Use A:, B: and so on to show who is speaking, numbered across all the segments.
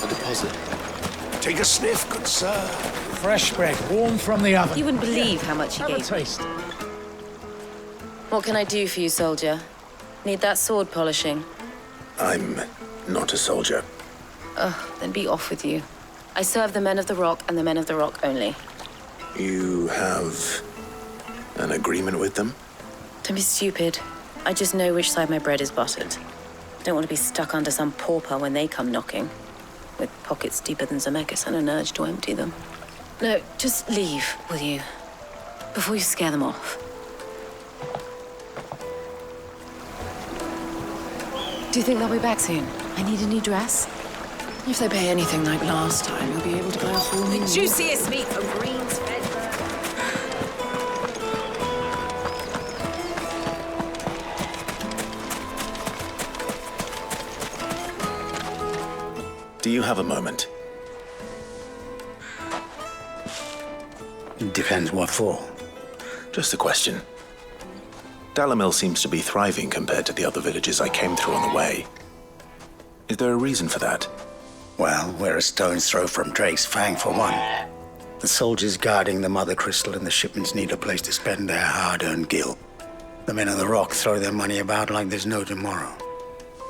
A: deposit. Take a sniff, good sir.
B: Fresh bread, warm from the oven.
C: You wouldn't believe how much he
B: Have a
C: gave me.
B: taste.
C: What can I do for you, soldier? Need that sword polishing?
A: I'm not a soldier.
C: Then be off with you. I serve the men of the Rock and the men of the Rock only.
A: You have an agreement with them?
C: Don't be stupid. I just know which side my bread is buttered. Don't want to be stuck under some pauper when they come knocking. With pockets deeper than Zemeckis and an urge to empty them. No, just leave, will you? Before you scare them off. Do you think they'll be back soon? I need a new dress. If they pay anything like last time, you'll be able to buy a full new...
D: Juiciest meat from Green's Fed.
A: Do you have a moment?
E: Depends what for.
A: Just a question. Dalamil seems to be thriving compared to the other villages I came through on the way. Is there a reason for that?
E: Well, we're a stone's throw from Drake's Fang, for one. The soldiers guarding the Mother Crystal and the shipments need a place to spend their hard-earned gil. The men of the Rock throw their money about like there's no tomorrow.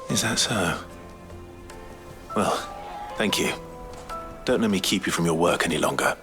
A: Is that so? Well, thank you. Don't let me keep you from your work any longer.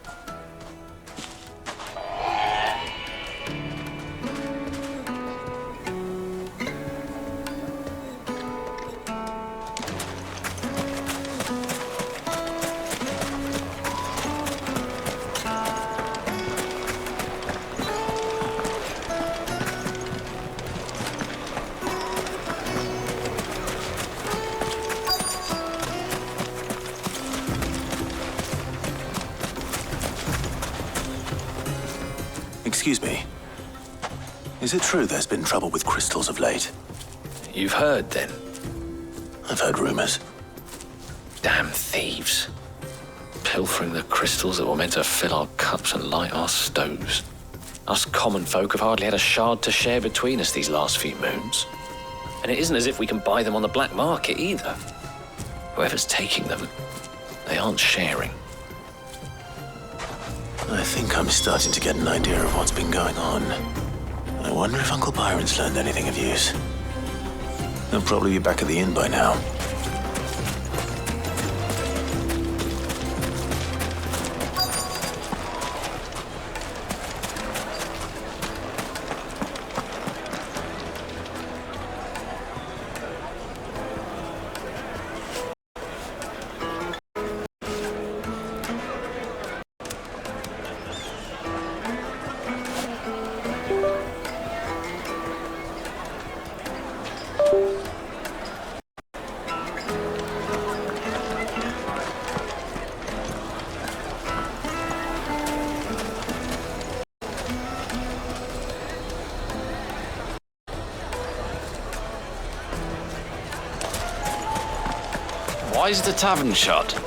A: Excuse me. Is it true there's been trouble with crystals of late?
F: You've heard, then?
A: I've heard rumors.
F: Damn thieves. Pilfering the crystals that were meant to fill our cups and light our stoves. Us common folk have hardly had a shard to share between us these last few moons. And it isn't as if we can buy them on the black market either. Whoever's taking them, they aren't sharing.
A: I think I'm starting to get an idea of what's been going on. I wonder if Uncle Byron's learned anything of use. He'll probably be back at the inn by now.
F: Why is the tavern shut?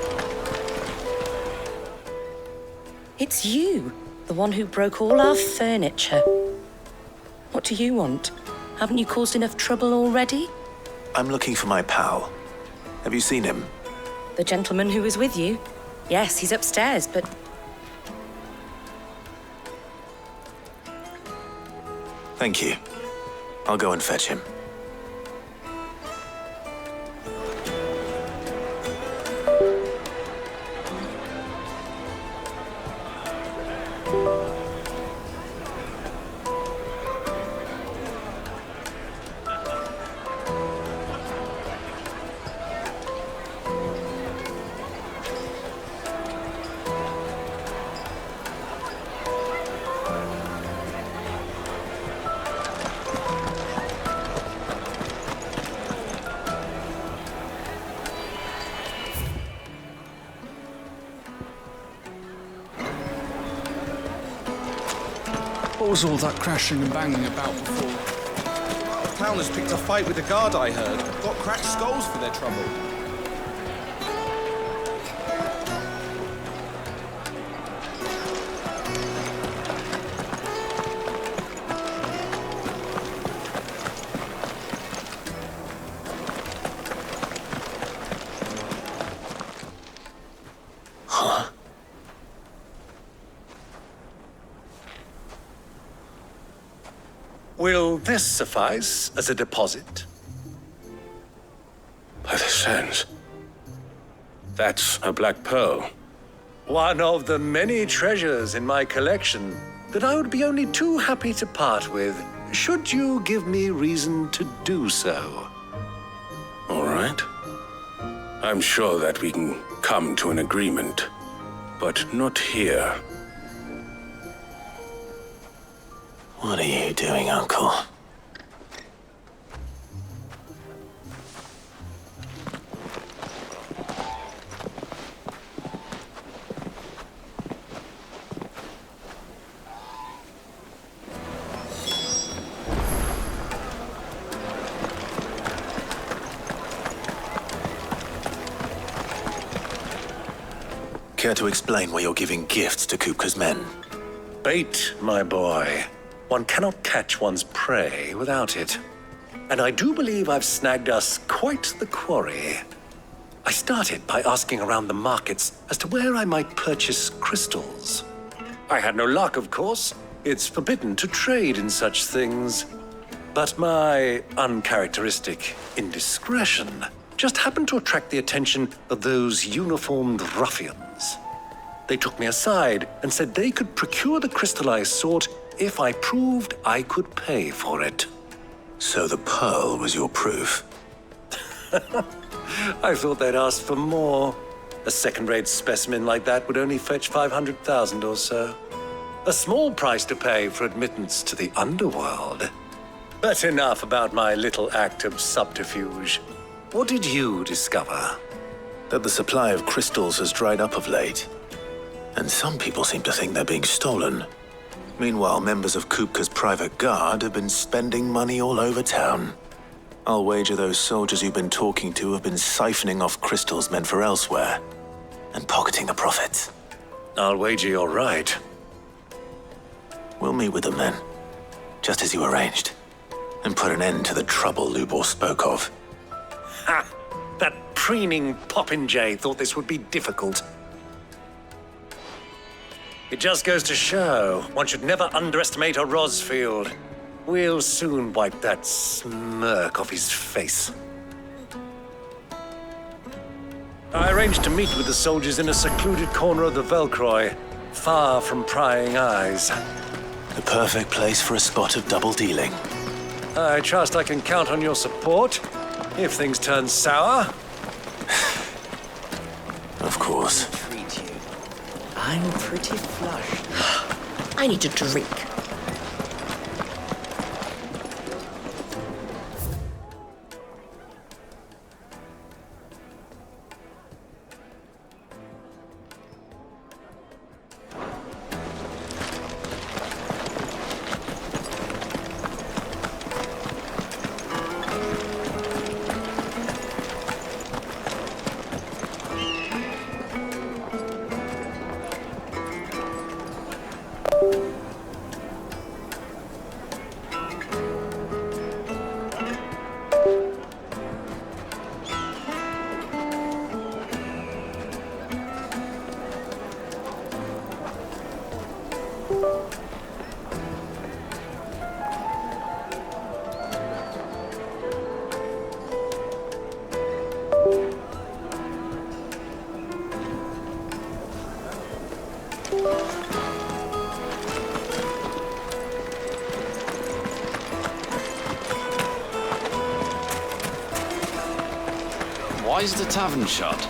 C: It's you, the one who broke all our furniture. What do you want? Haven't you caused enough trouble already?
A: I'm looking for my pal. Have you seen him?
C: The gentleman who was with you? Yes, he's upstairs, but...
A: Thank you. I'll go and fetch him.
G: What was all that crashing and banging about before?
H: The town has picked a fight with the guard, I heard. Got cracked skulls for their trouble.
A: Huh?
I: Will this suffice as a deposit?
J: By the sands. That's a black pearl.
I: One of the many treasures in my collection that I would be only too happy to part with, should you give me reason to do so.
J: All right. I'm sure that we can come to an agreement, but not here.
A: What are you doing, Uncle? Care to explain why you're giving gifts to Kupka's men?
I: Bait, my boy. One cannot catch one's prey without it. And I do believe I've snagged us quite the quarry. I started by asking around the markets as to where I might purchase crystals. I had no luck, of course. It's forbidden to trade in such things. But my uncharacteristic indiscretion just happened to attract the attention of those uniformed ruffians. They took me aside and said they could procure the crystal I sought if I proved I could pay for it.
A: So the pearl was your proof?
I: I thought they'd asked for more. A second-rate specimen like that would only fetch 500,000 or so. A small price to pay for admittance to the underworld. But enough about my little act of subterfuge. What did you discover?
A: That the supply of crystals has dried up of late. And some people seem to think they're being stolen. Meanwhile, members of Kupka's private guard have been spending money all over town. I'll wager those soldiers you've been talking to have been siphoning off crystals meant for elsewhere, and pocketing the profits.
I: I'll wager you're right.
A: We'll meet with them then, just as you arranged, and put an end to the trouble Lubor spoke of.
I: Ha! That preening popinjay thought this would be difficult. It just goes to show one should never underestimate a Rosfield. We'll soon wipe that smirk off his face. I arranged to meet with the soldiers in a secluded corner of the Velcroy, far from prying eyes.
A: The perfect place for a spot of double dealing.
I: I trust I can count on your support if things turn sour.
A: Of course.
K: Treat you. I'm pretty flushed. I need a drink.
G: Why is the tavern shut?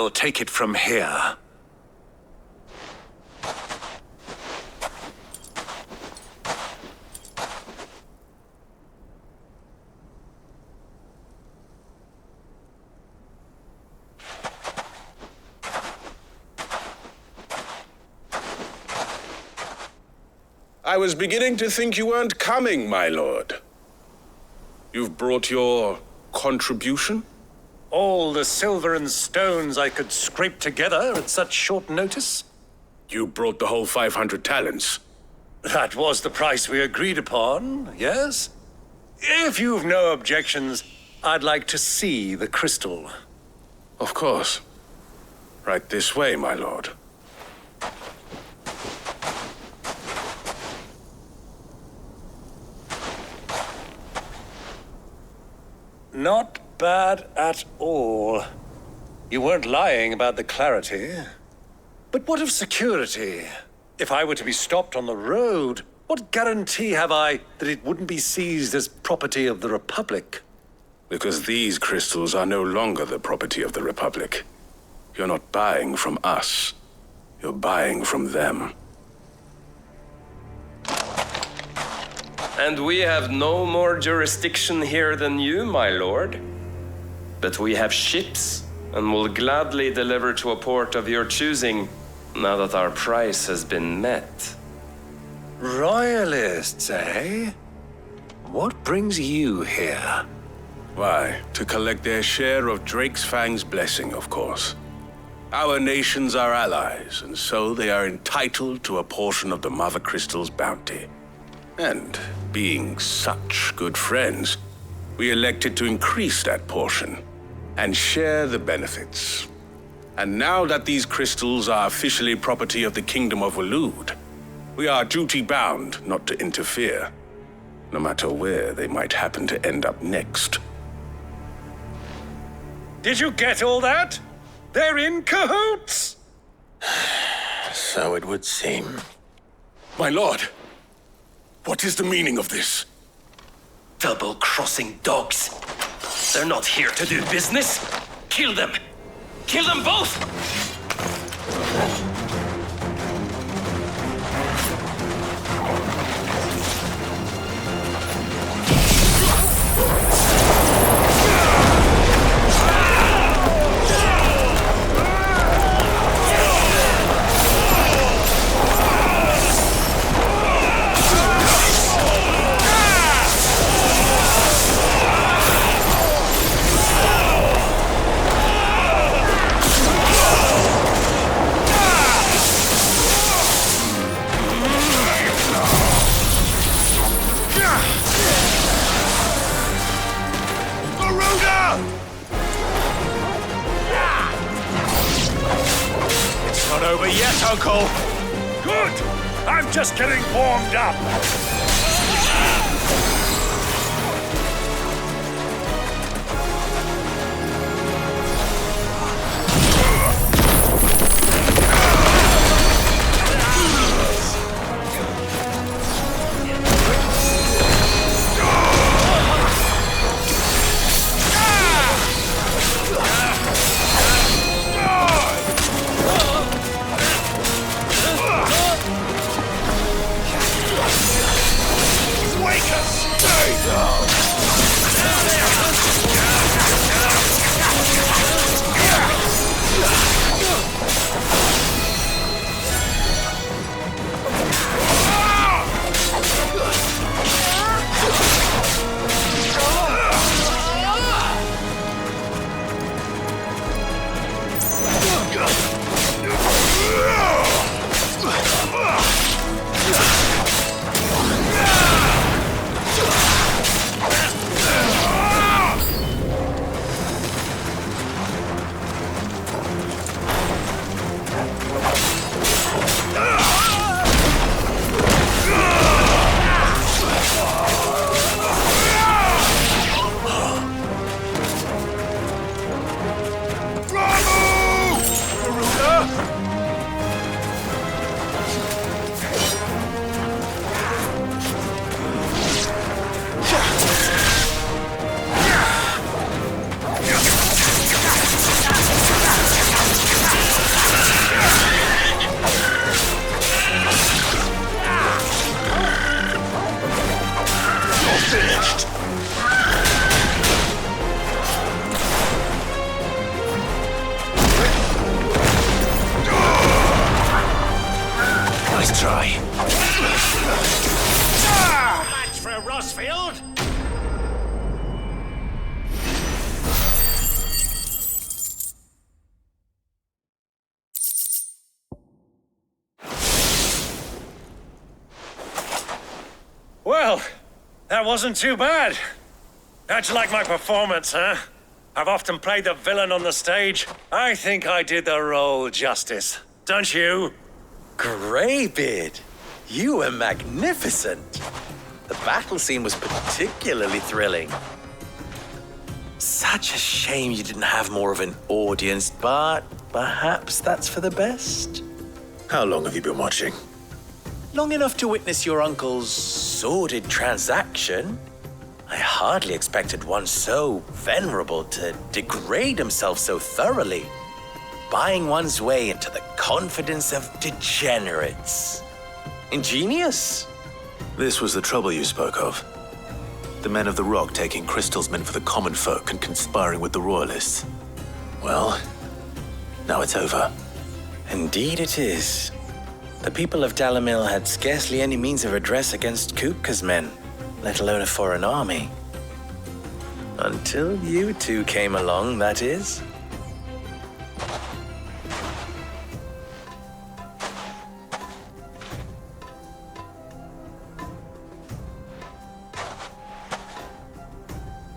I: I'll take it from here.
J: I was beginning to think you weren't coming, my lord. You've brought your contribution?
I: All the silver and stones I could scrape together at such short notice?
J: You brought the whole 500 talents.
I: That was the price we agreed upon, yes? If you've no objections, I'd like to see the crystal.
J: Of course. Right this way, my lord.
I: Not bad at all. You weren't lying about the clarity. But what of security? If I were to be stopped on the road, what guarantee have I that it wouldn't be seized as property of the Republic?
J: Because these crystals are no longer the property of the Republic. You're not buying from us. You're buying from them.
L: And we have no more jurisdiction here than you, my lord. But we have ships, and will gladly deliver to a port of your choosing, now that our price has been met.
I: Royalists, eh? What brings you here?
J: Why, to collect their share of Drake's Fang's blessing, of course. Our nations are allies, and so they are entitled to a portion of the Mother Crystal's bounty. And being such good friends, we elected to increase that portion and share the benefits. And now that these crystals are officially property of the Kingdom of Waloed, we are duty-bound not to interfere, no matter where they might happen to end up next.
I: Did you get all that? They're in cahoots!
A: So it would seem.
J: My lord, what is the meaning of this?
L: Double-crossing dogs. They're not here to do business. Kill them. Kill them both!
I: Not over yet, Uncle. Good. I'm just getting warmed up.
A: Nice try.
K: Match for Rosfield.
I: Well, that wasn't too bad. How'd you like my performance, huh? I've often played the villain on the stage. I think I did the role justice. Don't you?
K: Greybeard, you were magnificent. The battle scene was particularly thrilling. Such a shame you didn't have more of an audience, but perhaps that's for the best.
A: How long have you been watching?
K: Long enough to witness your uncle's sordid transaction. I hardly expected one so venerable to degrade himself so thoroughly, buying one's way into the confidence of degenerates. Ingenious.
A: This was the trouble you spoke of. The men of the Rock taking Crystal's men for the common folk and conspiring with the Royalists. Well, now it's over.
K: Indeed it is. The people of Dalamil had scarcely any means of redress against Kupka's men, let alone a foreign army. Until you two came along, that is.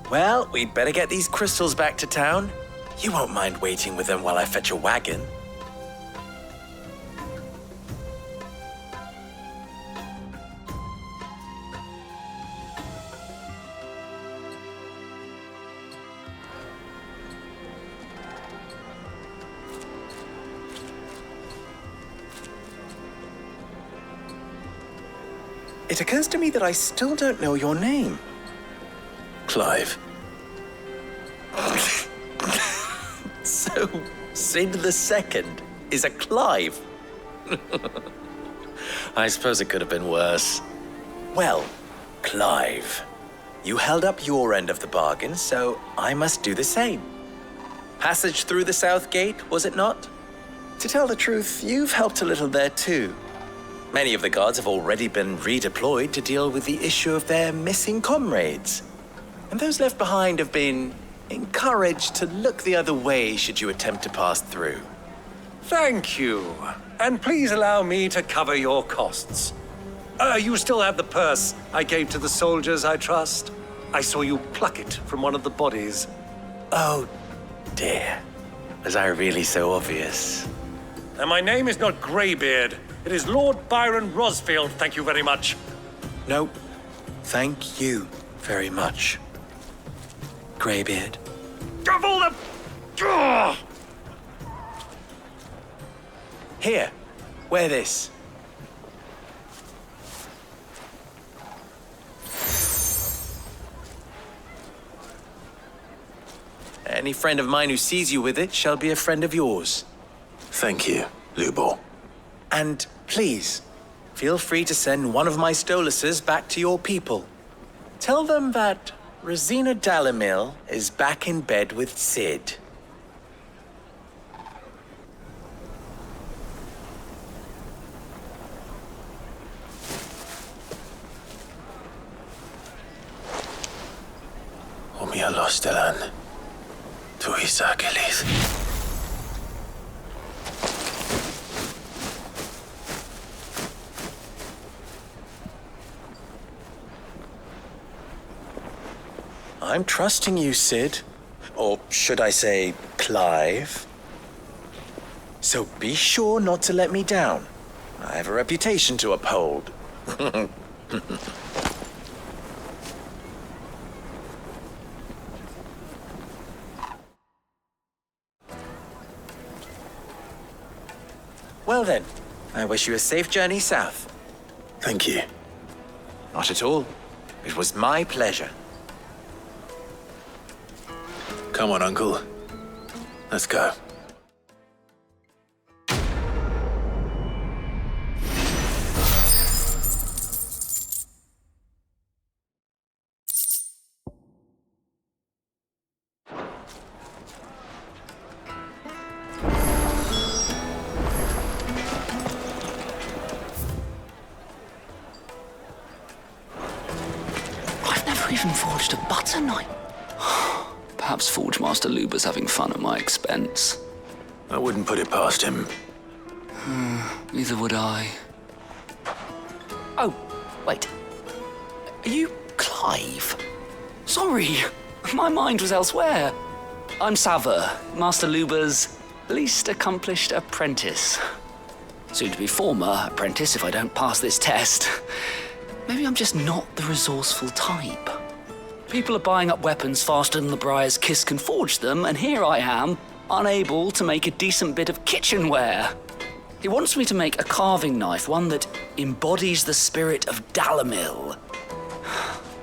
K: Well, we'd better get these crystals back to town. You won't mind waiting with them while I fetch a wagon. It occurs to me that I still don't know your name.
A: Clive.
K: So, Sid the Second is a Clive. I suppose it could have been worse. Well, Clive, you held up your end of the bargain, so I must do the same. Passage through the South Gate, was it not? To tell the truth, you've helped a little there too. Many of the guards have already been redeployed to deal with the issue of their missing comrades. And those left behind have been encouraged to look the other way should you attempt to pass through.
I: Thank you. And please allow me to cover your costs. You still have the purse I gave to the soldiers, I trust? I saw you pluck it from one of the bodies.
K: Oh, dear. Was I really so obvious?
I: And my name is not Greybeard. It is Lord Byron Rosfield, thank you very much.
K: No, thank you very much, Greybeard.
I: Of all the... Ugh!
K: Here, wear this. Any friend of mine who sees you with it shall be a friend of yours.
A: Thank you, Lubor.
K: And please, feel free to send one of my Stoluses back to your people. Tell them that Rosina Dalamil is back in bed with Sid.
A: Omia Lostelan. Tu isakelis.
K: I'm trusting you, Sid. Or should I say, Clive. So be sure not to let me down. I have a reputation to uphold. Well then, I wish you a safe journey south.
A: Thank you.
K: Not at all. It was my pleasure.
A: Come on, Uncle. Let's go.
G: even forged a butter knife. Perhaps Forge Master Luber's having fun at my expense.
A: I wouldn't put it past him.
G: Neither would I. Oh, wait. Are you Clive? Sorry, my mind was elsewhere. I'm Sava, Master Luber's least accomplished apprentice. Soon to be former apprentice if I don't pass this test. Maybe I'm just not the resourceful type. People are buying up weapons faster than the Briar's Kiss can forge them, and here I am, unable to make a decent bit of kitchenware. He wants me to make a carving knife, one that embodies the spirit of Dalamil.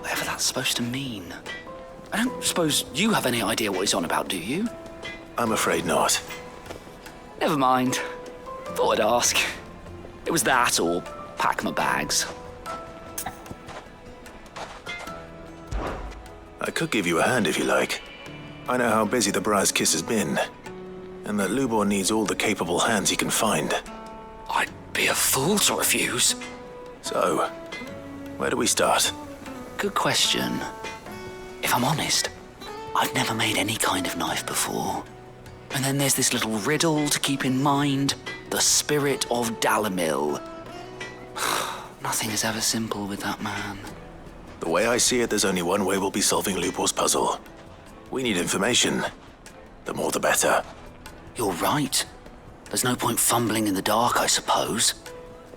G: Whatever that's supposed to mean. I don't suppose you have any idea what he's on about, do you?
A: I'm afraid not.
G: Never mind. Thought I'd ask. It was that or pack my bags.
A: I could give you a hand if you like. I know how busy the Briar's Kiss has been, and that Lubor needs all the capable hands he can find.
G: I'd be a fool to refuse.
A: So, where do we start?
G: Good question. If I'm honest, I've never made any kind of knife before. And then there's this little riddle to keep in mind. The spirit of Dalamil. Nothing is ever simple with that man.
A: The way I see it, there's only one way we'll be solving Lubor's puzzle. We need information. The more the better.
G: You're right. There's no point fumbling in the dark, I suppose.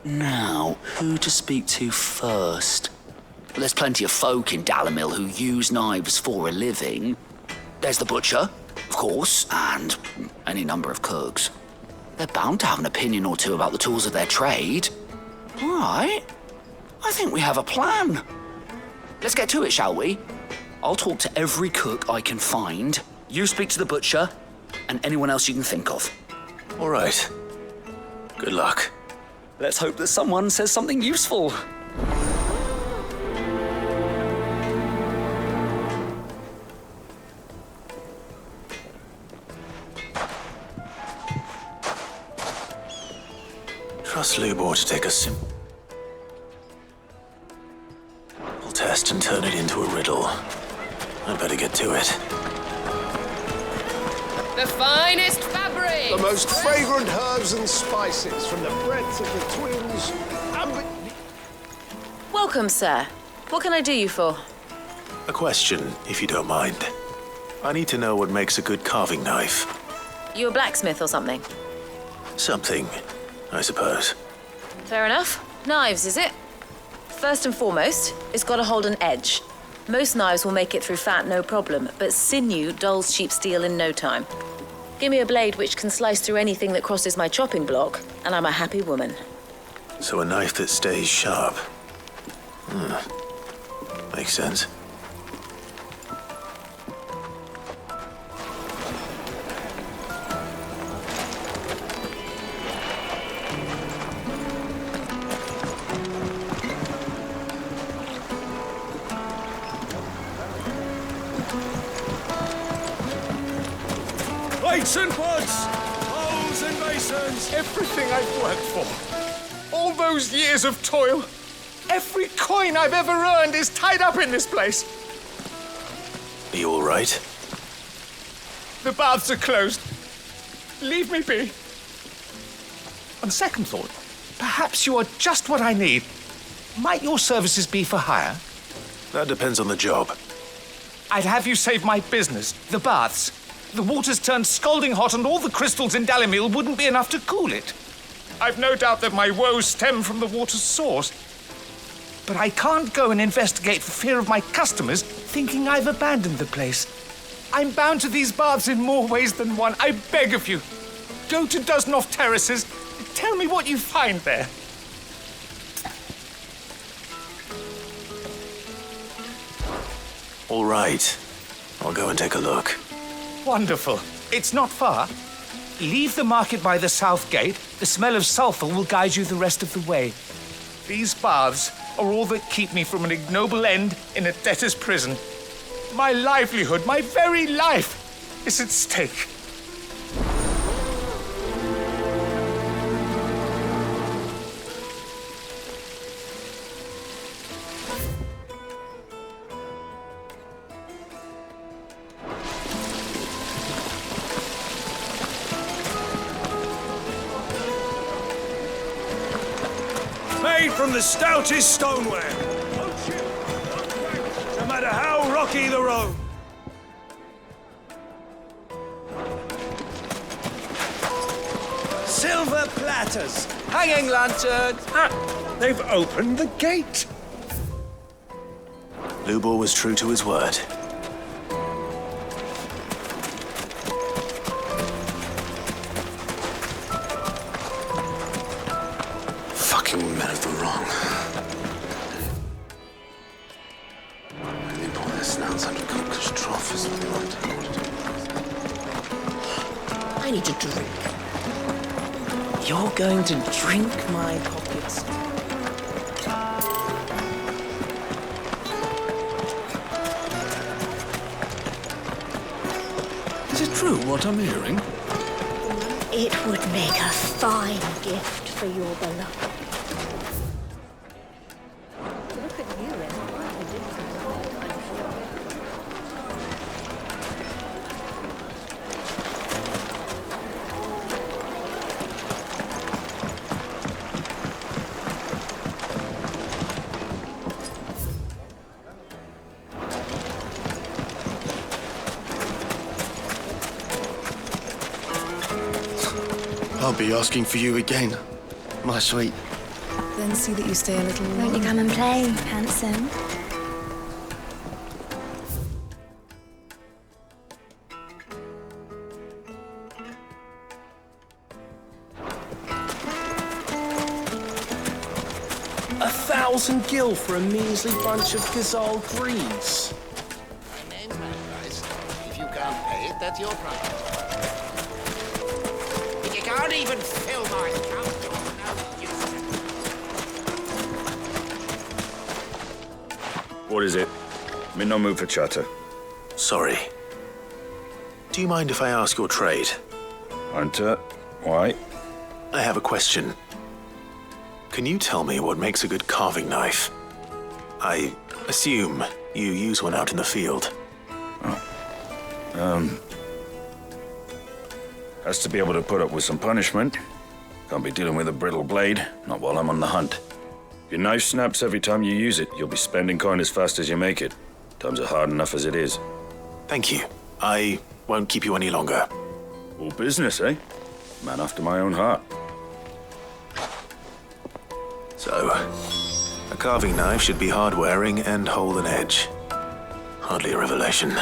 G: Now, who to speak to first? There's plenty of folk in Dalamil who use knives for a living. There's the butcher, of course, and any number of cooks. They're bound to have an opinion or two about the tools of their trade. All right. I think we have a plan. Let's get to it, shall we? I'll talk to every cook I can find. You speak to the butcher, and anyone else you can think of.
A: All right. Good luck.
G: Let's hope that someone says something useful.
A: Trust Lubor to take a simple test and turn it into a riddle. I'd better get to it.
D: The finest fabric!
M: The most fragrant herbs and spices from the breadth of the twins.
C: Welcome, sir. What can I do you for?
A: A question, if you don't mind. I need to know what makes a good carving knife.
C: You a blacksmith or something?
A: Something, I suppose.
C: Fair enough. Knives, is it? First and foremost, it's got to hold an edge. Most knives will make it through fat, no problem, but sinew dulls cheap steel in no time. Give me a blade which can slice through anything that crosses my chopping block, and I'm a happy woman.
A: So a knife that stays sharp. Makes sense.
M: Plates and pots, bowls and basins, everything I've worked for. All those years of toil. Every coin I've ever earned is tied up in this place.
A: Are you all right?
M: The baths are closed. Leave me be. On second thought, perhaps you are just what I need. Might your services be for hire?
A: That depends on the job.
M: I'd have you save my business, the baths. The water's turned scalding hot and all the crystals in Dalamil wouldn't be enough to cool it. I've no doubt that my woes stem from the water's source. But I can't go and investigate for fear of my customers thinking I've abandoned the place. I'm bound to these baths in more ways than one. I beg of you, go to Dusnoff Terraces. Tell me what you find there.
A: All right. I'll go and take a look.
M: Wonderful. It's not far. Leave the market by the south gate. The smell of sulfur will guide you the rest of the way. These baths are all that keep me from an ignoble end in a debtor's prison. My livelihood, my very life, is at stake.
N: made from the stoutest stoneware. No matter how rocky the road. Silver platters, hanging lanterns.
I: They've opened the gate.
A: Lubor was true to his word.
J: Fucking men of the wrong. They pour their snouts under Cook's trough is what they want.
O: I need a drink. You're going to drink my pockets.
N: Is it true what I'm hearing?
P: It would make a fine gift for your beloved. Look at you, Emma.
Q: I'll be asking for you again, my sweet.
R: Then see that you stay a little longer.
P: Won't you come and play, handsome?
N: $1,000 gil for a measly bunch of Gazal greens.
S: If you can't pay it, that's your problem. If you can't even fill my account, you're no use.
T: What is it? I'm in no mood for chatter.
A: Sorry. Do you mind if I ask your trade?
T: Hunter, why?
A: I have a question. Can you tell me what makes a good carving knife? I assume you use one out in the field.
T: Has to be able to put up with some punishment. Can't be dealing with a brittle blade, not while I'm on the hunt. If your knife snaps every time you use it, you'll be spending coin as fast as you make it. Times are hard enough as it is.
A: Thank you. I won't keep you any longer.
T: All business, eh? Man after my own heart.
A: So, a carving knife should be hard-wearing and hold an edge. Hardly a revelation.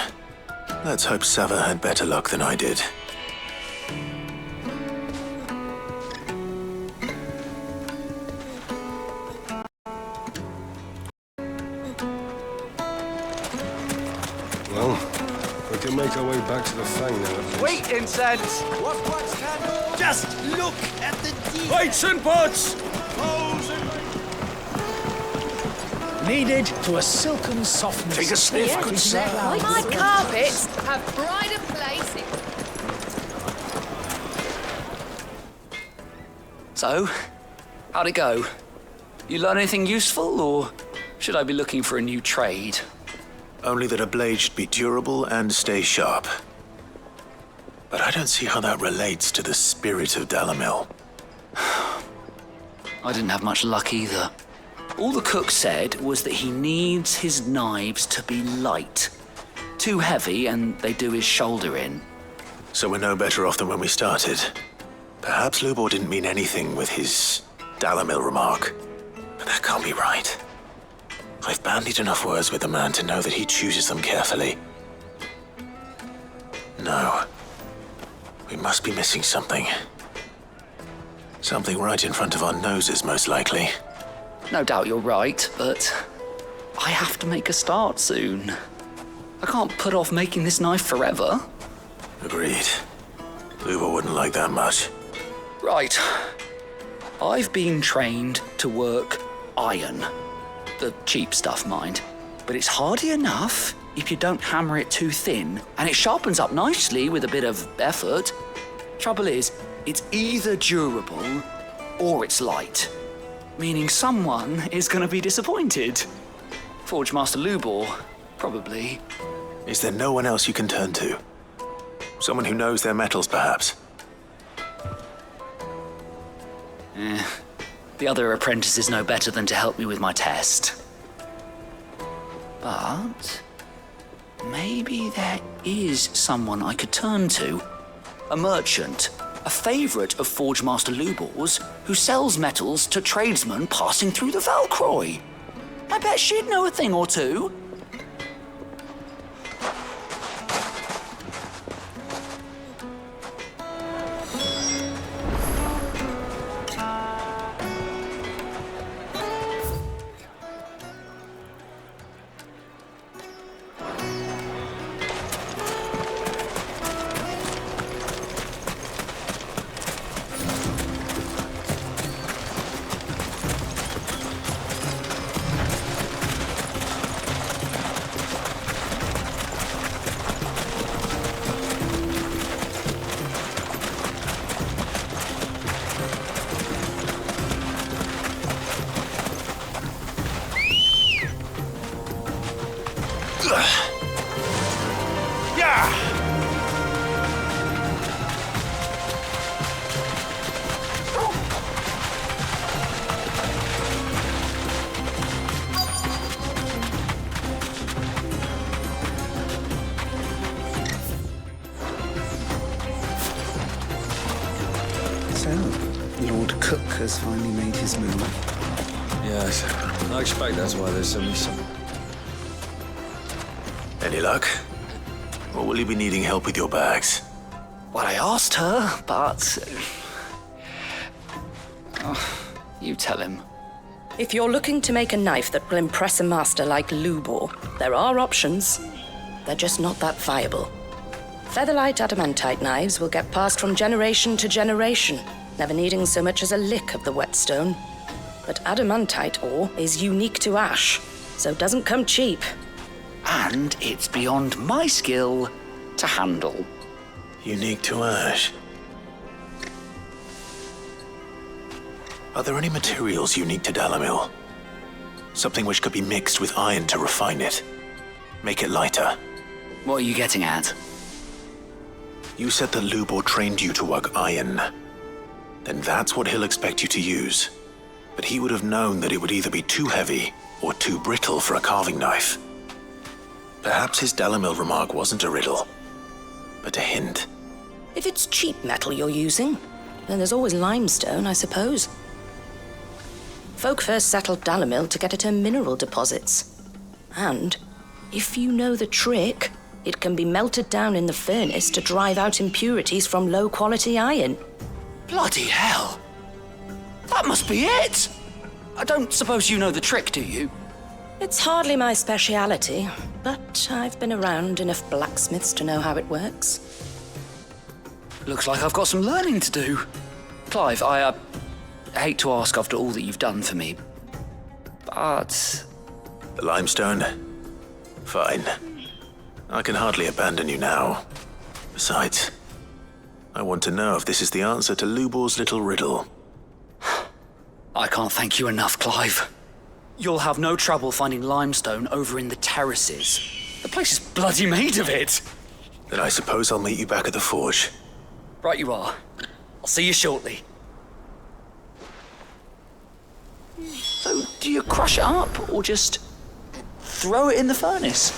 A: Let's hope Sava had better luck than I did.
H: Well, we can make our way back to the Fang now, at least.
N: Wait, incense!
S: What's Candle? Just look at the details.
N: Weights and pots! Kneaded to a silken softness.
B: Take a sniff, good sir.
D: My carpets have brighter places.
G: So, how'd it go? You learn anything useful, or should I be looking for a new trade?
A: Only that a blade should be durable and stay sharp. But I don't see how that relates to the spirit of Dalamil.
G: I didn't have much luck either. All the cook said was that he needs his knives to be light. Too heavy and they do his shoulder in.
A: So we're no better off than when we started. Perhaps Lubor didn't mean anything with his Dalamil remark. But that can't be right. I've bandied enough words with the man to know that he chooses them carefully. No. We must be missing something. Something right in front of our noses, most likely.
G: No doubt you're right, but I have to make a start soon. I can't put off making this knife forever.
A: Agreed. Lubor wouldn't like that much.
G: Right. I've been trained to work iron. The cheap stuff, mind. But it's hardy enough if you don't hammer it too thin, and it sharpens up nicely with a bit of effort. Trouble is, it's either durable or it's light. Meaning someone is going to be disappointed. Forge Master Lubor, probably.
A: Is there no one else you can turn to? Someone who knows their metals, perhaps?
G: The other apprentices know better than to help me with my test. But maybe there is someone I could turn to. A merchant, a favourite of Forge Master Lubor's, who sells metals to tradesmen passing through the Valcroy. I bet she'd know a thing or two.
U: Has finally made his move.
V: Yes, I expect that's why there's so many.
A: Any luck? Or will you be needing help with your bags?
G: Well, I asked her, but... you tell him.
W: If you're looking to make a knife that will impress a master like Lubor, there are options. They're just not that viable. Featherlight adamantite knives will get passed from generation to generation, never needing so much as a lick of the whetstone. But adamantite ore is unique to ash, so doesn't come cheap.
G: And it's beyond my skill to handle.
A: Unique to ash? Are there any materials unique to Dalamil? Something which could be mixed with iron to refine it. Make it lighter.
G: What are you getting at?
A: You said that Lubor trained you to work iron. Then that's what he'll expect you to use. But he would have known that it would either be too heavy or too brittle for a carving knife. Perhaps his Dalamil remark wasn't a riddle, but a hint.
W: If it's cheap metal you're using, then there's always limestone, I suppose. Folk first settled Dalamil to get at her mineral deposits. And, if you know the trick, it can be melted down in the furnace to drive out impurities from low-quality iron.
G: Bloody hell! That must be it! I don't suppose you know the trick, do you?
W: It's hardly my speciality, but I've been around enough blacksmiths to know how it works.
G: Looks like I've got some learning to do. Clive, I hate to ask after all that you've done for me, but...
A: The limestone? Fine. I can hardly abandon you now. Besides, I want to know if this is the answer to Lubor's little riddle.
G: I can't thank you enough, Clive. You'll have no trouble finding limestone over in the terraces. The place is bloody made of it.
A: Then I suppose I'll meet you back at the forge.
G: Right you are. I'll see you shortly. So, do you crush it up, or just throw it in the furnace?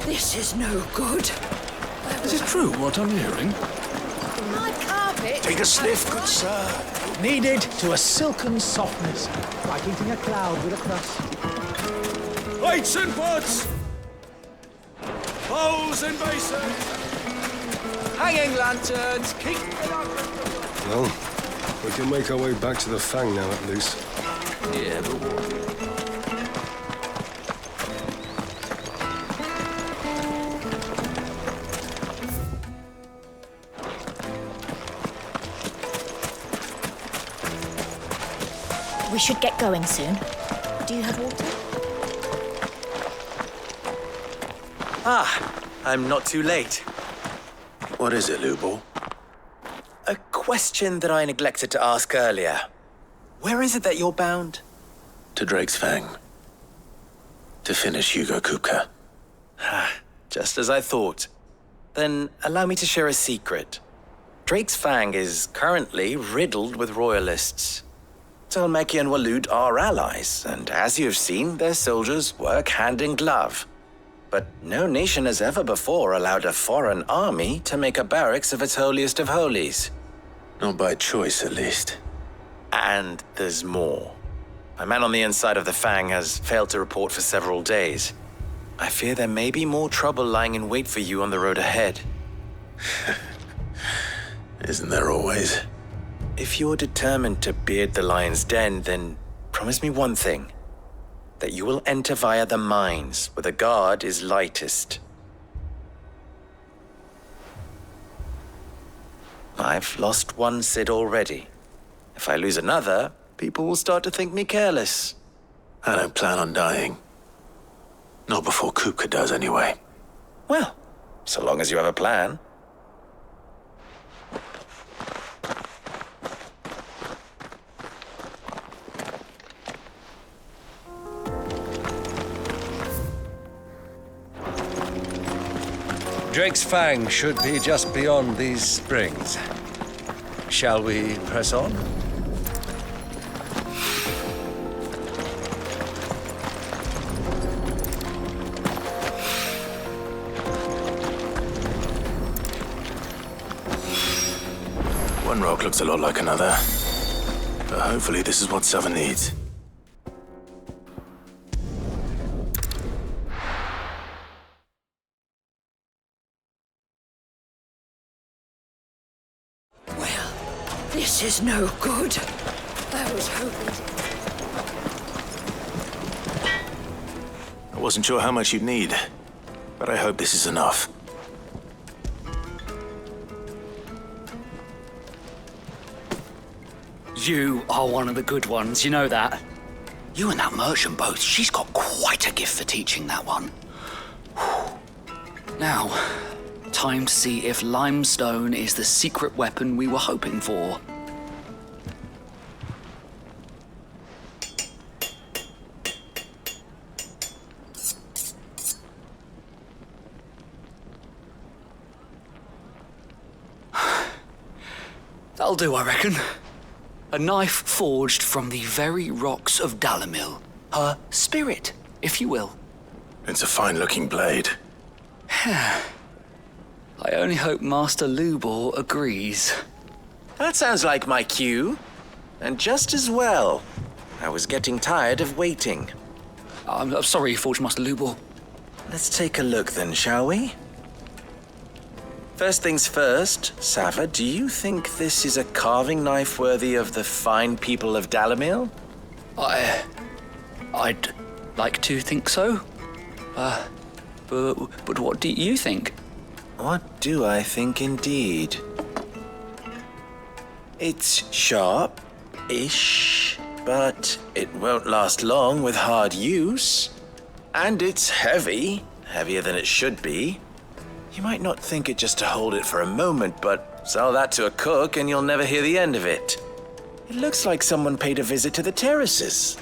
W: This is no good.
V: Is it true what I'm hearing?
D: My carpet.
B: Take a sniff, good sir. Kneaded to a silken softness, like eating a cloud with a crust.
J: Plates and pots! Bowls and basins!
N: Hanging lanterns, keep it up.
V: Well, we can make our way back to the Fang now, at least.
N: Yeah, but what?
P: We should get going soon. Do you have water?
K: I'm not too late.
A: What is it, Lubor?
K: A question that I neglected to ask earlier. Where is it that you're bound?
A: To Drake's Fang. To finish Hugo Kupka.
K: Just as I thought. Then allow me to share a secret. Drake's Fang is currently riddled with royalists. Talmeki and Walud are allies, and as you've seen, their soldiers work hand in glove. But no nation has ever before allowed a foreign army to make a barracks of its holiest of holies.
A: Not by choice, at least.
K: And there's more. A man on the inside of the Fang has failed to report for several days. I fear there may be more trouble lying in wait for you on the road ahead.
A: Isn't there always?
K: If you're determined to beard the lion's den, then promise me one thing. That you will enter via the mines, where the guard is lightest. I've lost one Sid already. If I lose another, people will start to think me careless.
A: I don't plan on dying. Not before Kupka does, anyway.
K: Well, so long as you have a plan.
I: Drake's Fang should be just beyond these springs. Shall we press on?
A: One rock looks a lot like another. But hopefully this is what Sava needs.
P: This is no good. I was hoping
A: I wasn't sure how much you'd need, but I hope this is enough.
G: You are one of the good ones, you know that. You and that merchant both, she's got quite a gift for teaching that one. Now, time to see if limestone is the secret weapon we were hoping for. That'll do, I reckon. A knife forged from the very rocks of Dalamil. Her spirit, if you will.
A: It's a fine-looking blade.
G: I only hope Master Lubor agrees.
K: That sounds like my cue. And just as well. I was getting tired of waiting.
G: I'm sorry, Forge Master Lubor.
K: Let's take a look then, shall we? First things first, Sava, do you think this is a carving knife worthy of the fine people of Dalamil?
G: I'd like to think so. But what do you think?
K: What do I think indeed? It's sharp-ish, but it won't last long with hard use. And it's heavy, heavier than it should be. You might not think it just to hold it for a moment, but sell that to a cook and you'll never hear the end of it. It looks like someone paid a visit to the terraces.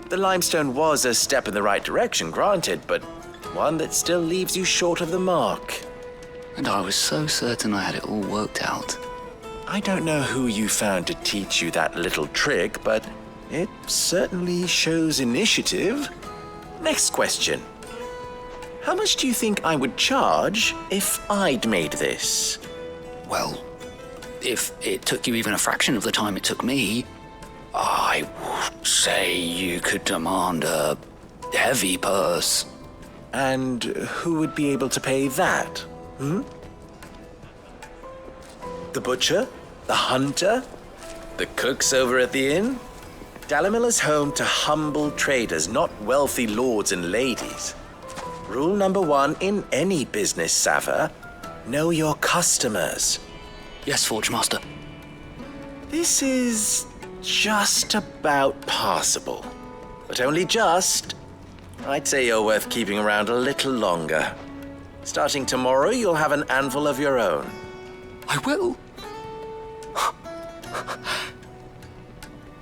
K: The limestone was a step in the right direction, granted, but one that still leaves you short of the mark.
G: And I was so certain I had it all worked out.
K: I don't know who you found to teach you that little trick, but it certainly shows initiative. Next question. How much do you think I would charge if I'd made this?
G: Well, if it took you even a fraction of the time it took me, I would say you could demand a heavy purse.
K: And who would be able to pay that? The butcher? The hunter? The cooks over at the inn? Dalamil is home to humble traders, not wealthy lords and ladies. Rule number 1 in any business, Sava, know your customers.
G: Yes, Forge Master.
K: This is just about passable. But only just. I'd say you're worth keeping around a little longer. Starting tomorrow, you'll have an anvil of your own.
G: I will.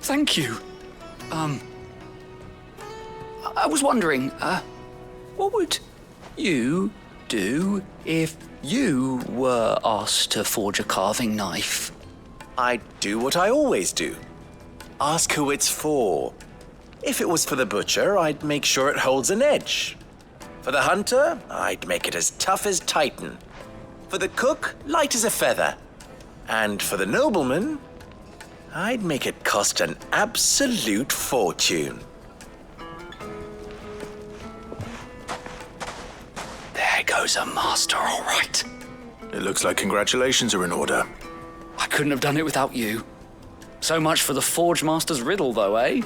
G: Thank you. I was wondering, what would you do if you were asked to forge a carving knife?
K: I'd do what I always do. Ask who it's for. If it was for the butcher, I'd make sure it holds an edge. For the hunter, I'd make it as tough as Titan. For the cook, light as a feather. And for the nobleman, I'd make it cost an absolute fortune.
G: There goes a master, all right.
A: It looks like congratulations are in order.
G: I couldn't have done it without you. So much for the Forge Master's riddle, though, eh?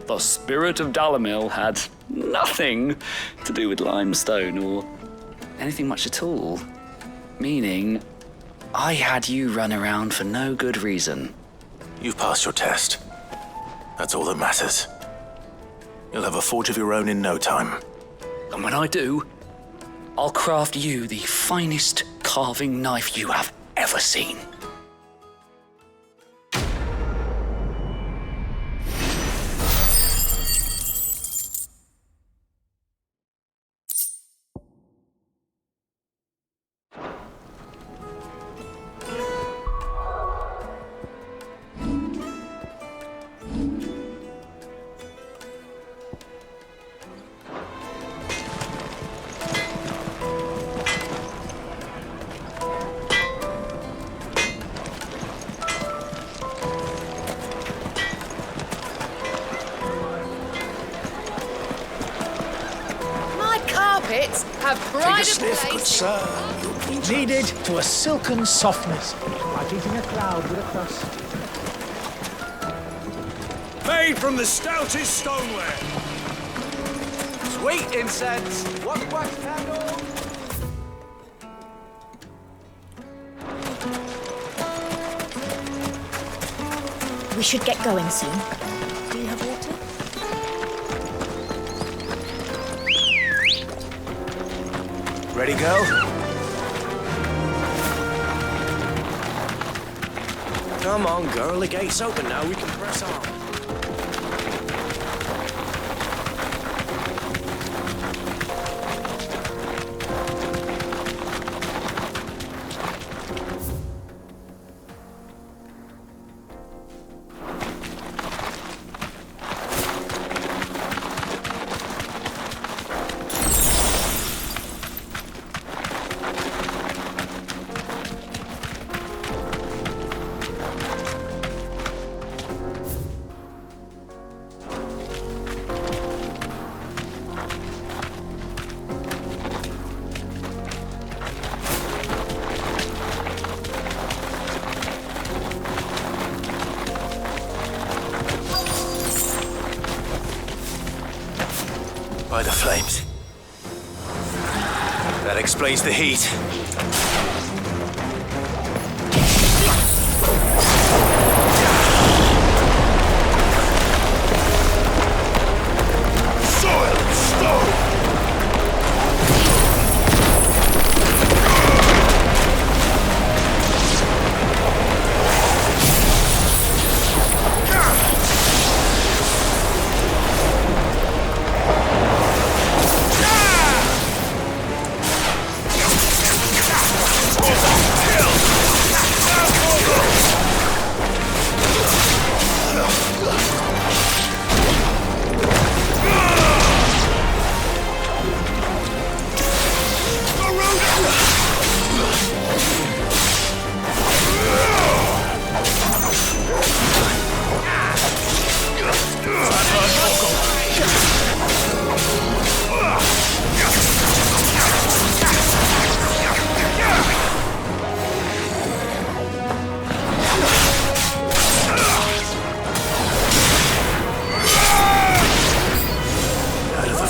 G: The spirit of Dalamil had nothing to do with limestone or anything much at all. Meaning, I had you run around for no good reason.
A: You've passed your test. That's all that matters. You'll have a forge of your own in no time.
G: And when I do, I'll craft you the finest carving knife you have ever seen.
D: Have brighter
B: sniff, good
D: places.
B: Needed to a silken softness, like eating a cloud with a crust.
H: Made from the stoutest stoneware.
K: Sweet incense. One wax candle.
P: We should get going soon. Do you have water?
A: Ready, go?
N: Come on, girl. The gate's open now. We can press on.
A: By the flames. That explains the heat.
H: Soil and stone!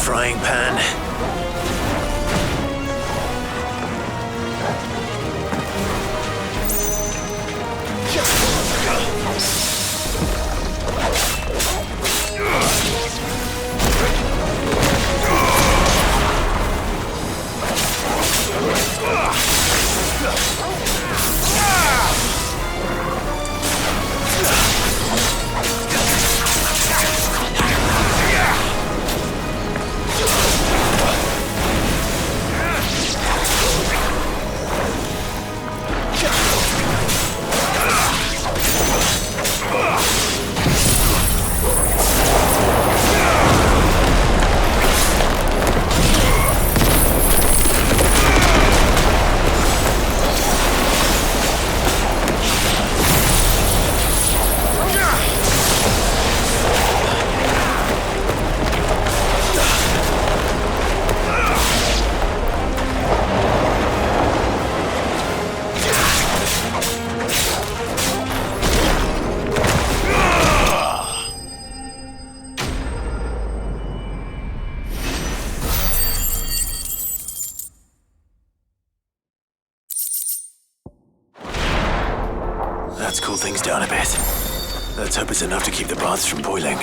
A: Frying pan. That's cooled things down a bit. Let's hope it's enough to keep the baths from boiling.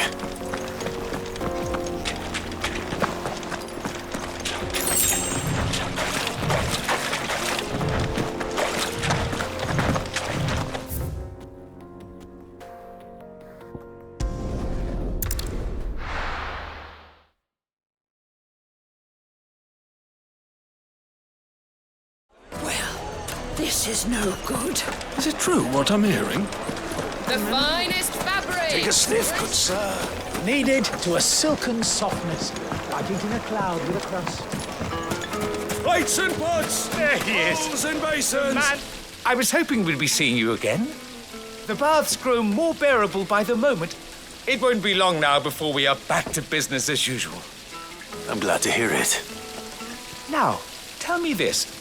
O: This is no good.
V: Is it true what I'm hearing?
D: The finest fabric!
V: Take a sniff, good sir.
B: Kneaded to a silken softness, like eating a cloud with a crust.
V: Plates and pots!
M: There he is.
V: Bowls and basins!
M: Man, I was hoping we'd be seeing you again. The baths grow more bearable by the moment. It won't be long now before we are back to business as usual.
A: I'm glad to hear it.
M: Now, tell me this.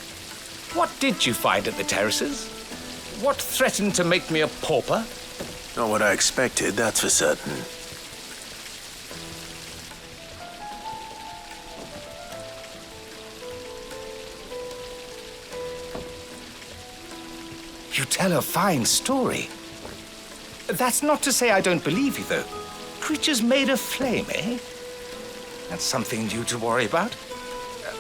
M: What did you find at the terraces? What threatened to make me a pauper?
A: Not what I expected, that's for certain.
M: You tell a fine story. That's not to say I don't believe you, though. Creatures made of flame, eh? That's something new to worry about.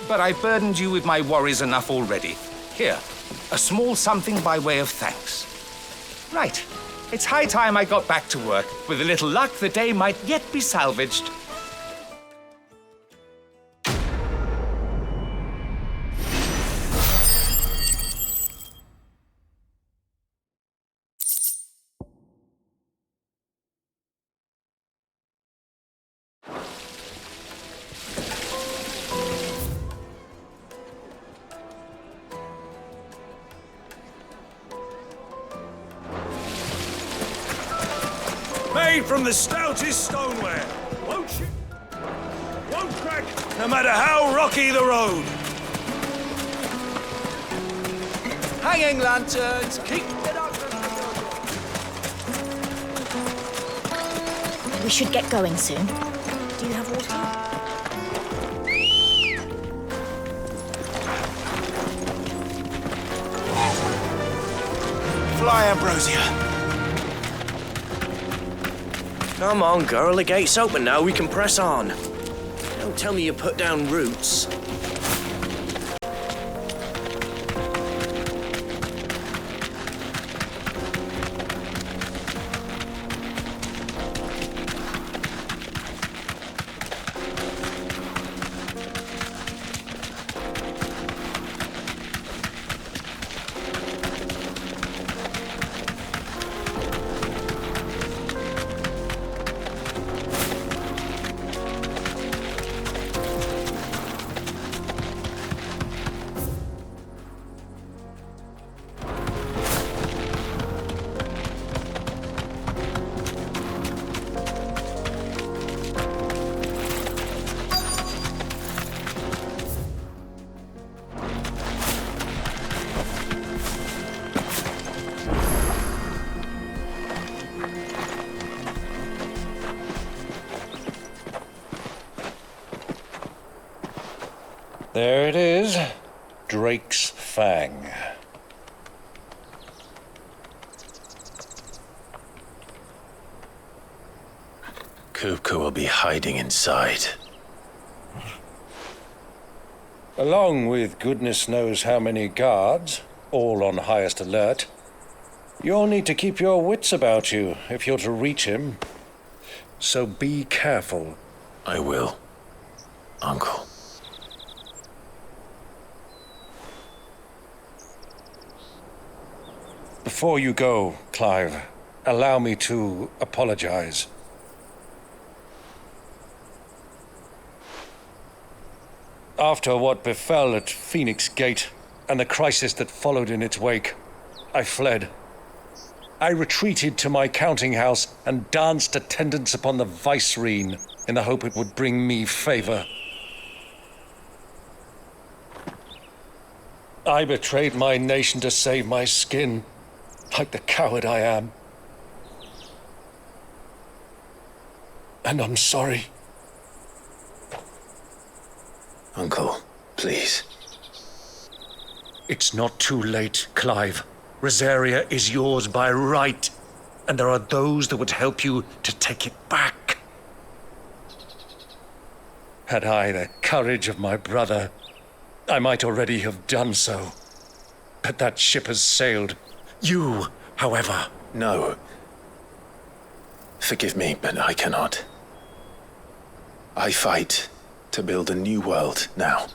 M: But I burdened you with my worries enough already. Here, a small something by way of thanks. Right. It's high time I got back to work. With a little luck, the day might yet be salvaged.
V: Made from the stoutest stoneware. Won't crack, no matter how rocky the road.
N: Hanging lanterns, keep it up.
P: We should get going soon. Do you have water?
N: Fly, Ambrosia.
O: Come on, girl, the gate's open now, we can press on. Don't tell me you put down roots.
I: There it is. Drake's Fang.
A: Kupka will be hiding inside.
I: Along with goodness knows how many guards, all on highest alert. You'll need to keep your wits about you if you're to reach him. So be careful.
A: I will, Uncle.
I: Before you go, Clive, allow me to apologize. After what befell at Phoenix Gate and the crisis that followed in its wake, I fled. I retreated to my counting house and danced attendance upon the vicereine in the hope it would bring me favor. I betrayed my nation to save my skin, like the coward I am. And I'm sorry.
A: Uncle, please.
I: It's not too late, Clive. Rosaria is yours by right, and there are those that would help you to take it back. Had I the courage of my brother, I might already have done so. But that ship has sailed. You, however...
A: No. Forgive me, but I cannot. I fight to build a new world now.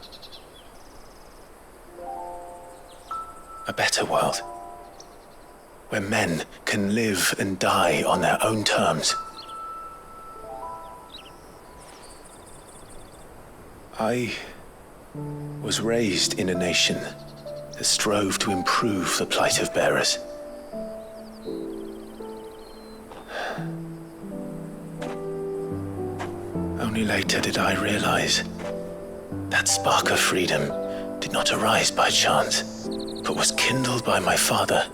A: A better world. Where men can live and die on their own terms. I was raised in a nation that strove to improve the plight of bearers. Only later did I realize that spark of freedom did not arise by chance, but was kindled by my father.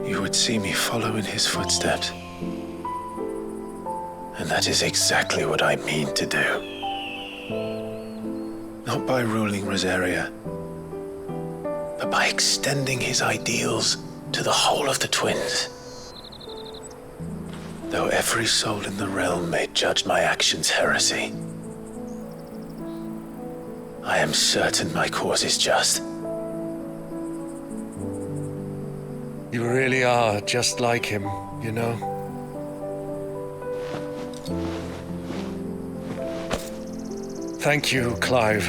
A: You would see me follow in his footsteps. And that is exactly what I mean to do. Not by ruling Rosaria, but by extending his ideals to the whole of the twins. Though every soul in the realm may judge my actions heresy, I am certain my cause is just.
I: You really are just like him, you know? Thank you, Clive,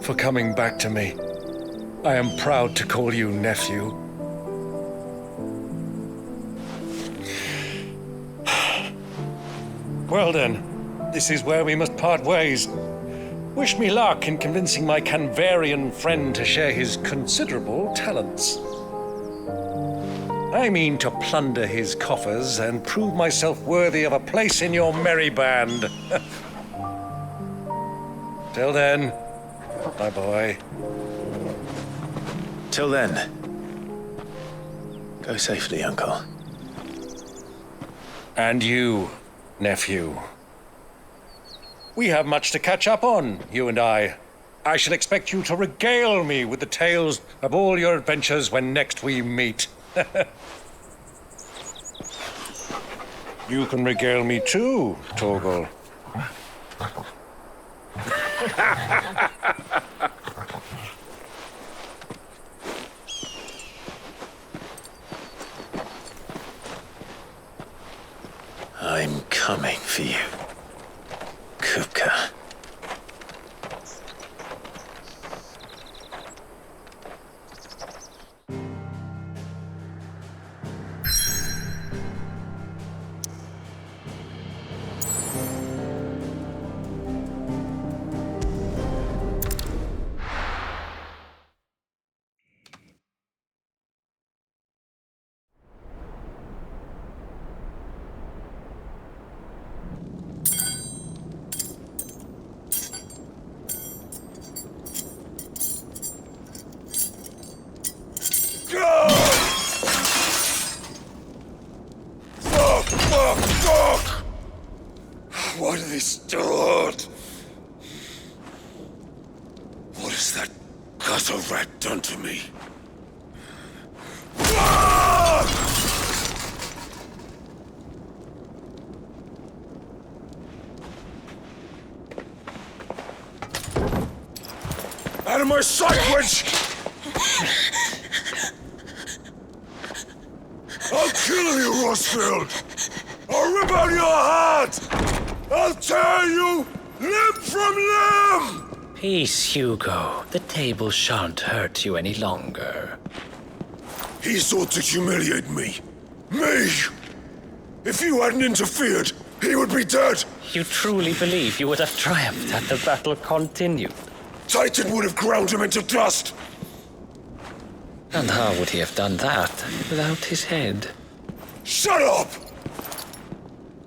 I: for coming back to me. I am proud to call you nephew. Well then, this is where we must part ways. Wish me luck in convincing my Canvarian friend to share his considerable talents. I mean to plunder his coffers and prove myself worthy of a place in your merry band. Till then, my boy.
A: Till then, go safely, Uncle.
I: And you, nephew. We have much to catch up on, you and I. I shall expect you to regale me with the tales of all your adventures when next we meet. You can regale me too, Torgal.
A: I'm coming for you, Kupka.
V: What are they stored? What has that gutter rat done to me? Out of my sight, witch! I'll kill you, Rossfield! I'll rip out your heart! I'll tear you limb from limb!
E: Peace, Hugo. The table shan't hurt you any longer.
V: He sought to humiliate me. Me! If you hadn't interfered, he would be dead!
E: You truly believe you would have triumphed had the battle continued?
V: Titan would have ground him into dust!
E: And how would he have done that without his head?
V: Shut up!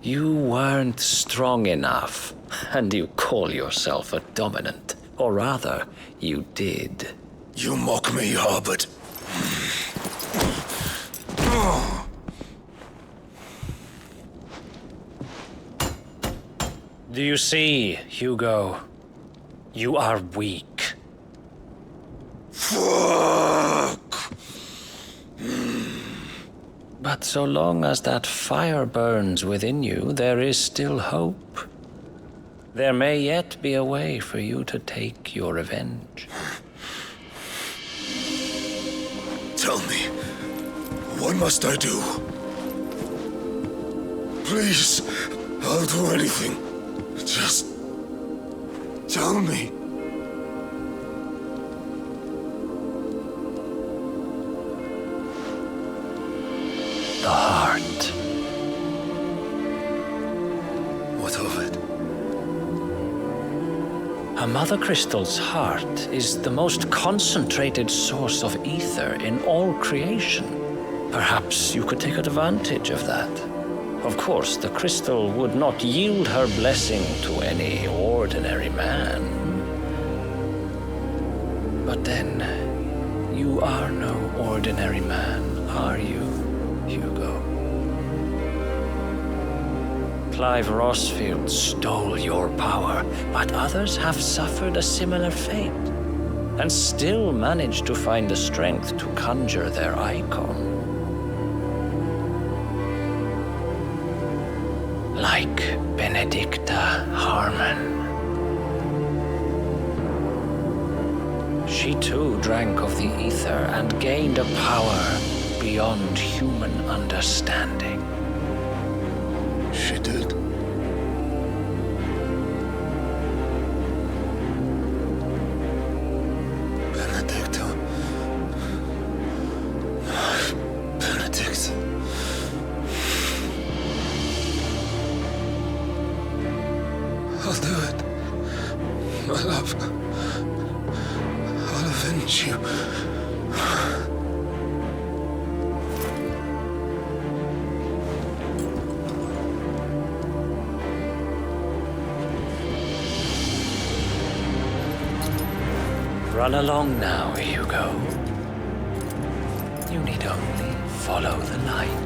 E: You weren't strong enough, and you call yourself a dominant. Or rather, you did.
V: You mock me, Harbert.
E: Do you see, Hugo? You are weak.
V: Fuck!
E: But so long as that fire burns within you, there is still hope. There may yet be a way for you to take your revenge.
V: Tell me, what must I do? Please, I'll do anything. Just tell me.
E: The heart.
V: What of it?
E: A mother crystal's heart is the most concentrated source of ether in all creation. Perhaps you could take advantage of that. Of course, the crystal would not yield her blessing to any ordinary man. But then, you are no ordinary man, are you, Hugo? Clive Rossfield stole your power, but others have suffered a similar fate, and still managed to find the strength to conjure their icon. Like Benedicta Harmon. She too drank of the ether and gained a power beyond human understanding.
V: She did. Benedicta. Benedict. I'll do it. My love. I'll avenge you.
E: Run along now, Hugo. You need only follow the light.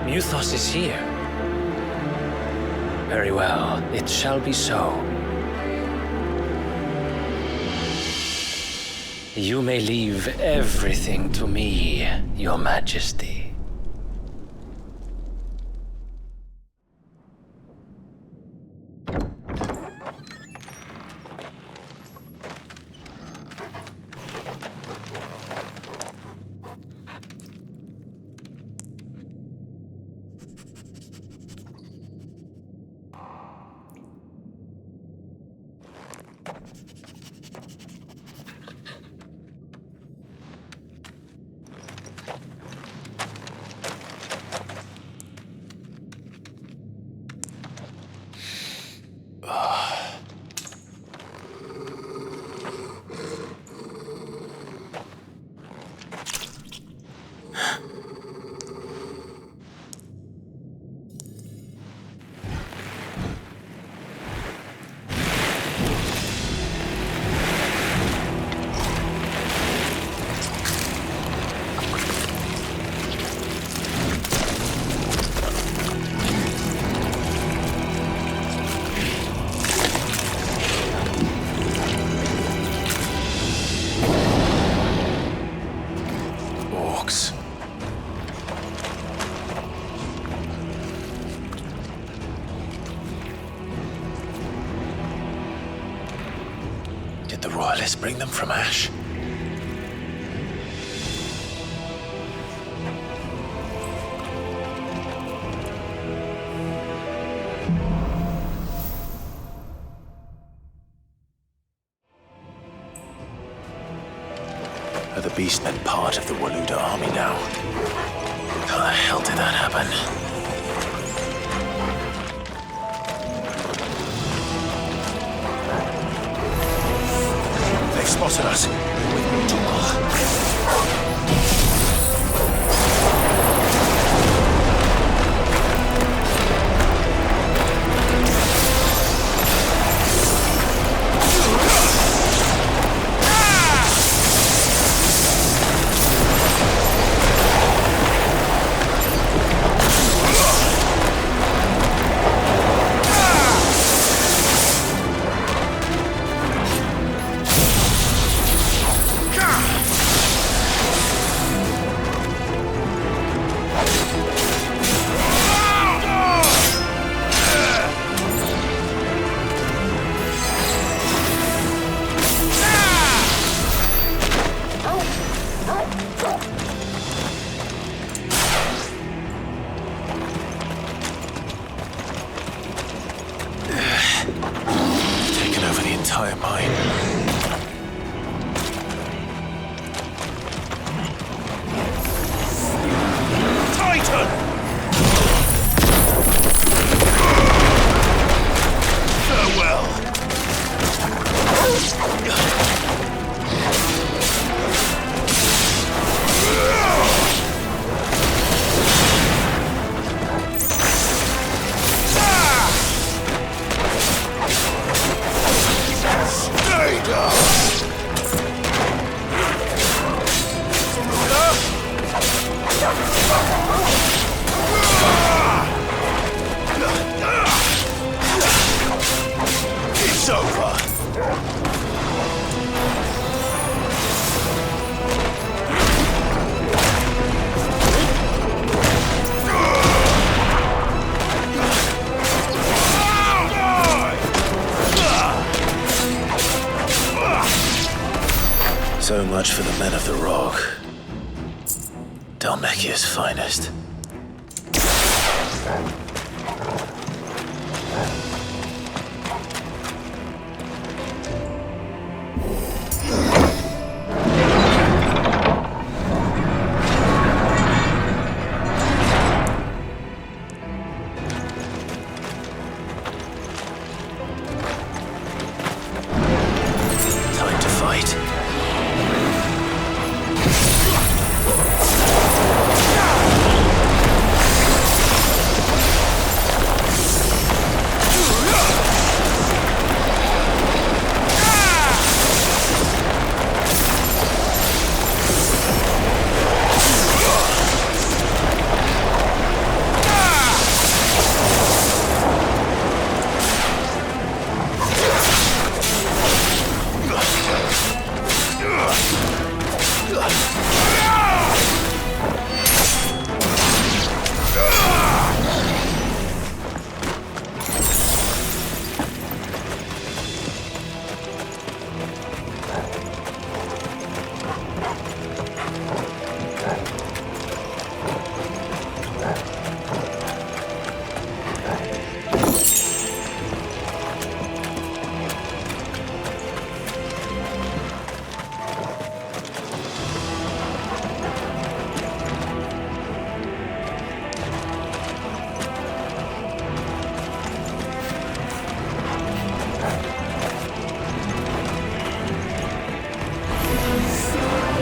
E: Muthos is here. Very well, it shall be so. You may leave everything to me, Your Majesty.
A: Did the royalists bring them from Ash? Are the Beastmen part of the Waluda army now? How the hell did that happen? They've spotted us. With MODULAR. smoke. Dhalmekia's finest. Time to fight.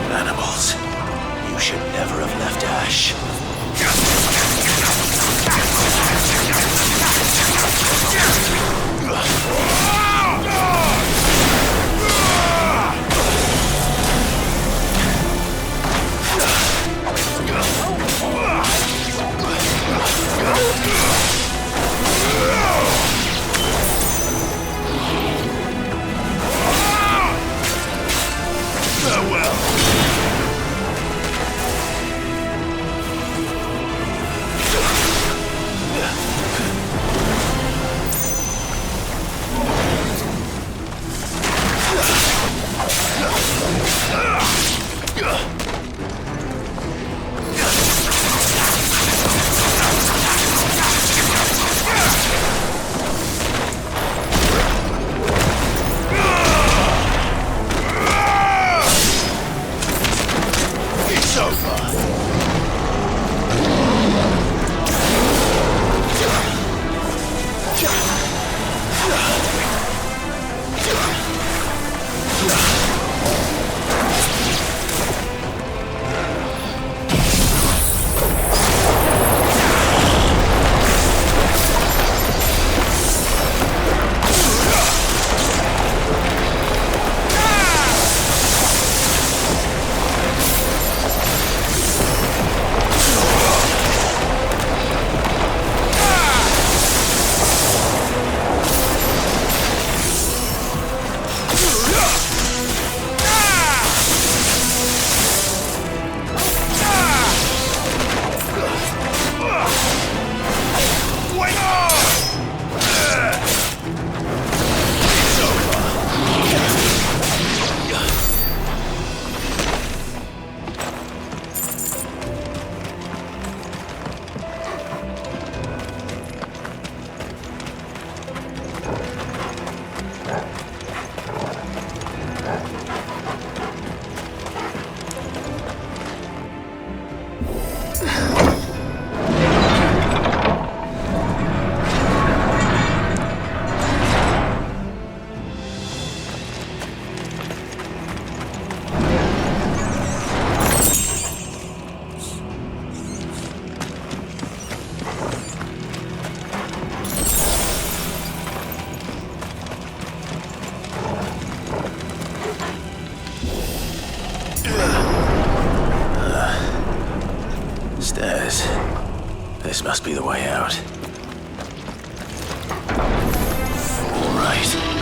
A: Animals. You should never have left Ash. It's over. Stairs. This must be the way out. All right.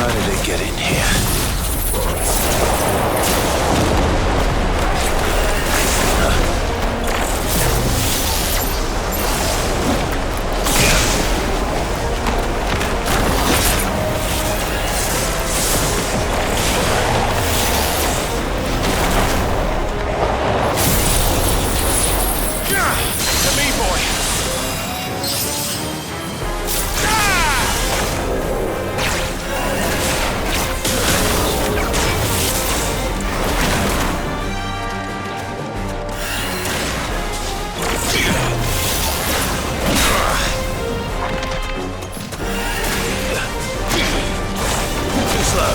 A: How did it get in here?
M: To me, boy.
A: Too slow.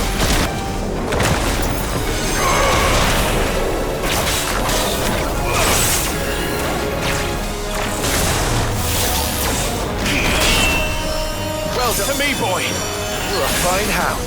M: Well done. To me, boy.
A: You're a fine hound.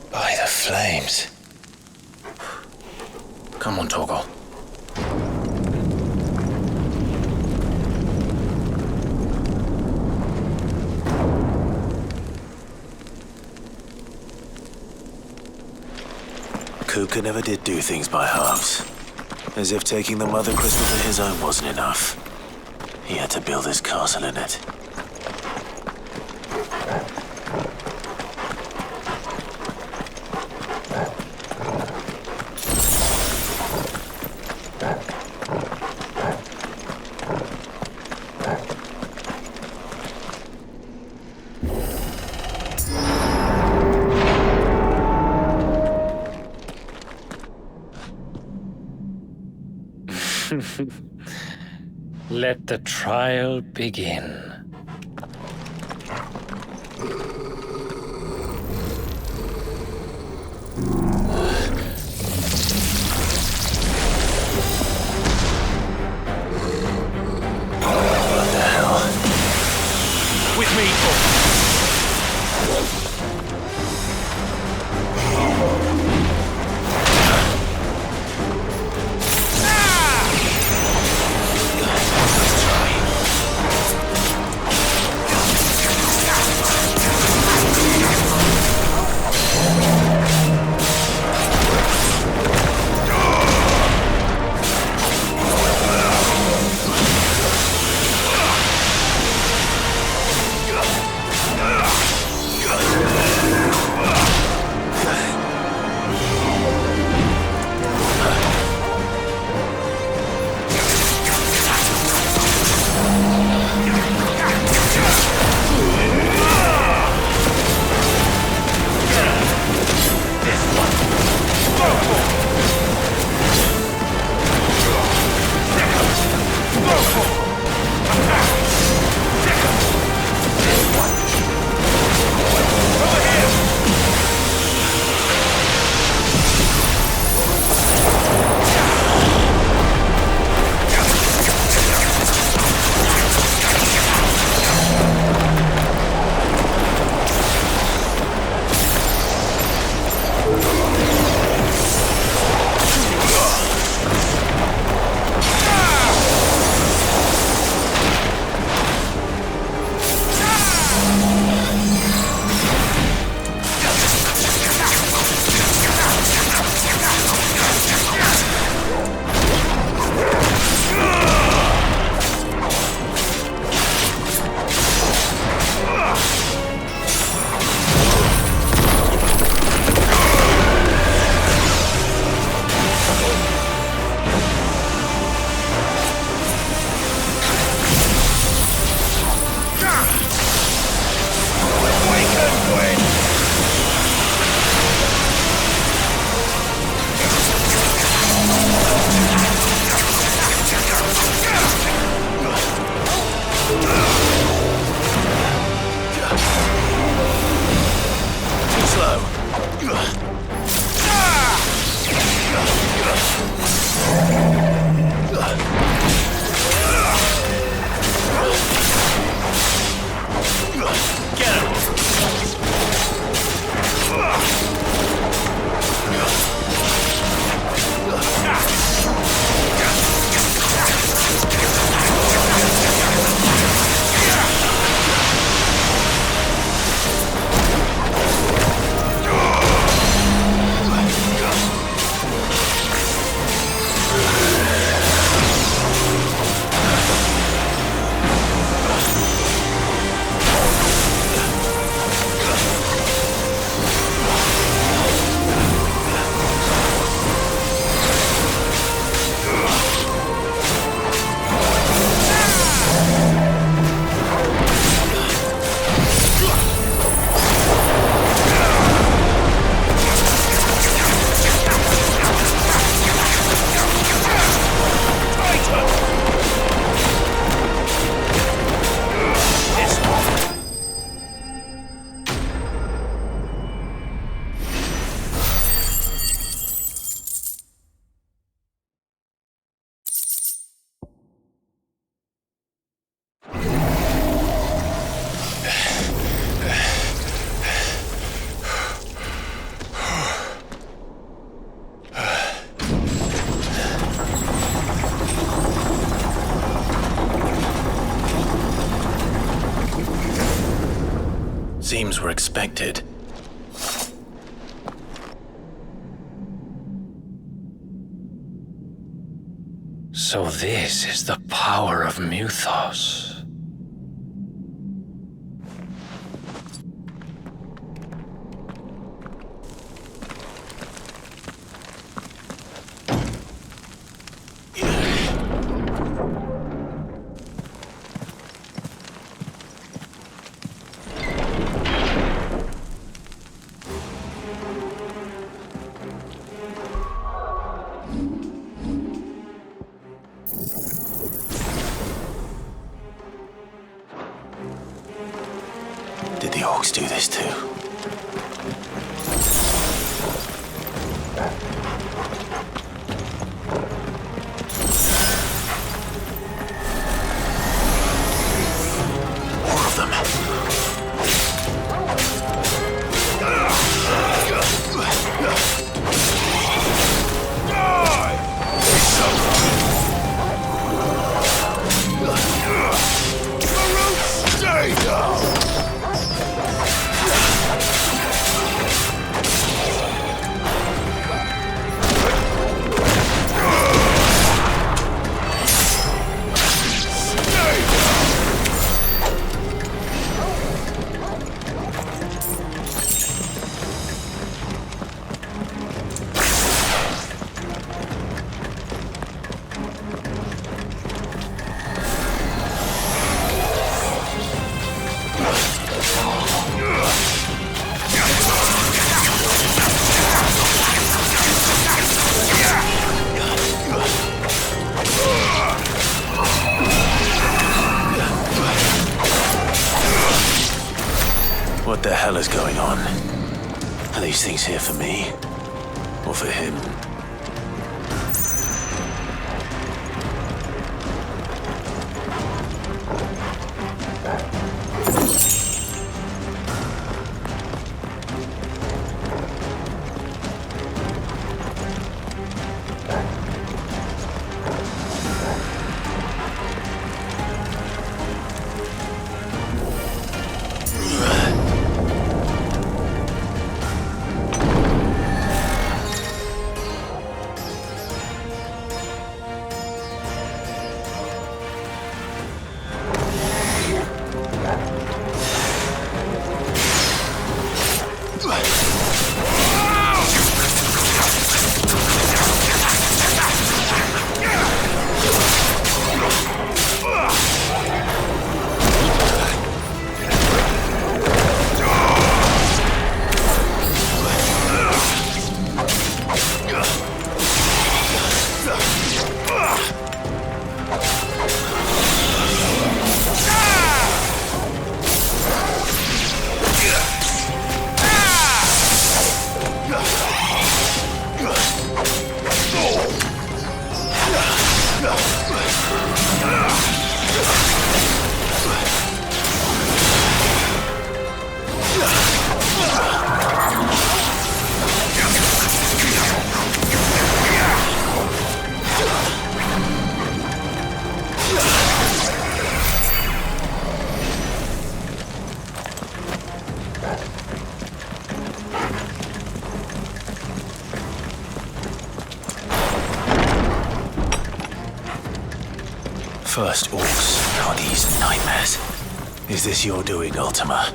A: By the flames. Come on, Torgal. Kupka never did do things by halves. As if taking the mother crystal for his own wasn't enough. He had to build his castle in it.
E: Let the trial begin.
A: What the hell?
M: With me,
A: Seems we're expected.
E: So this is the power of Mythos.
A: Did the orcs do this too? More of them.
V: Stay down!
A: What the hell is going on? Are these things here for me? Or for him? First orcs, now these nightmares. Is this your doing, Ultima?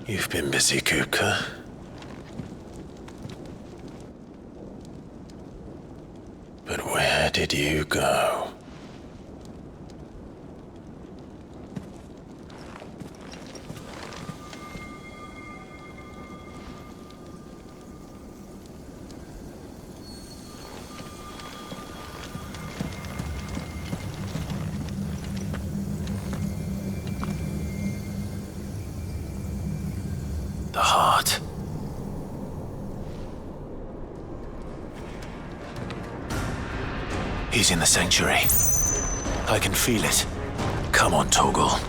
A: You've been busy, Kupka. But where did you go? The heart. He's in the sanctuary. I can feel it. Come on, Torgal.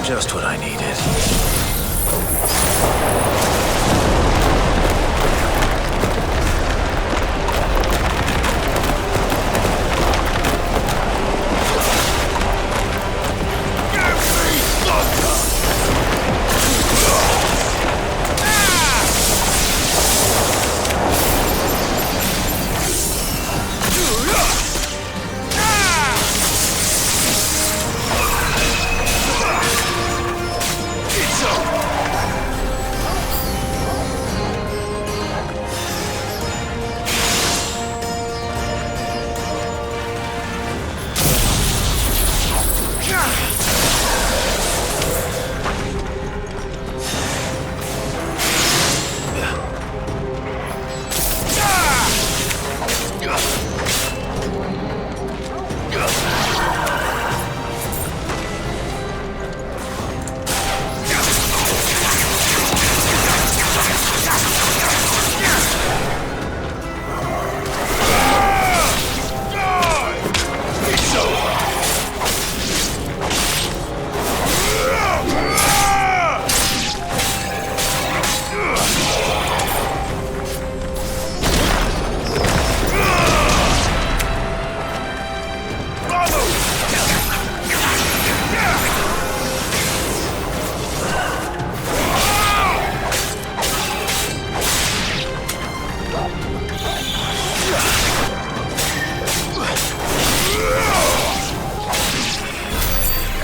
A: Just what I needed.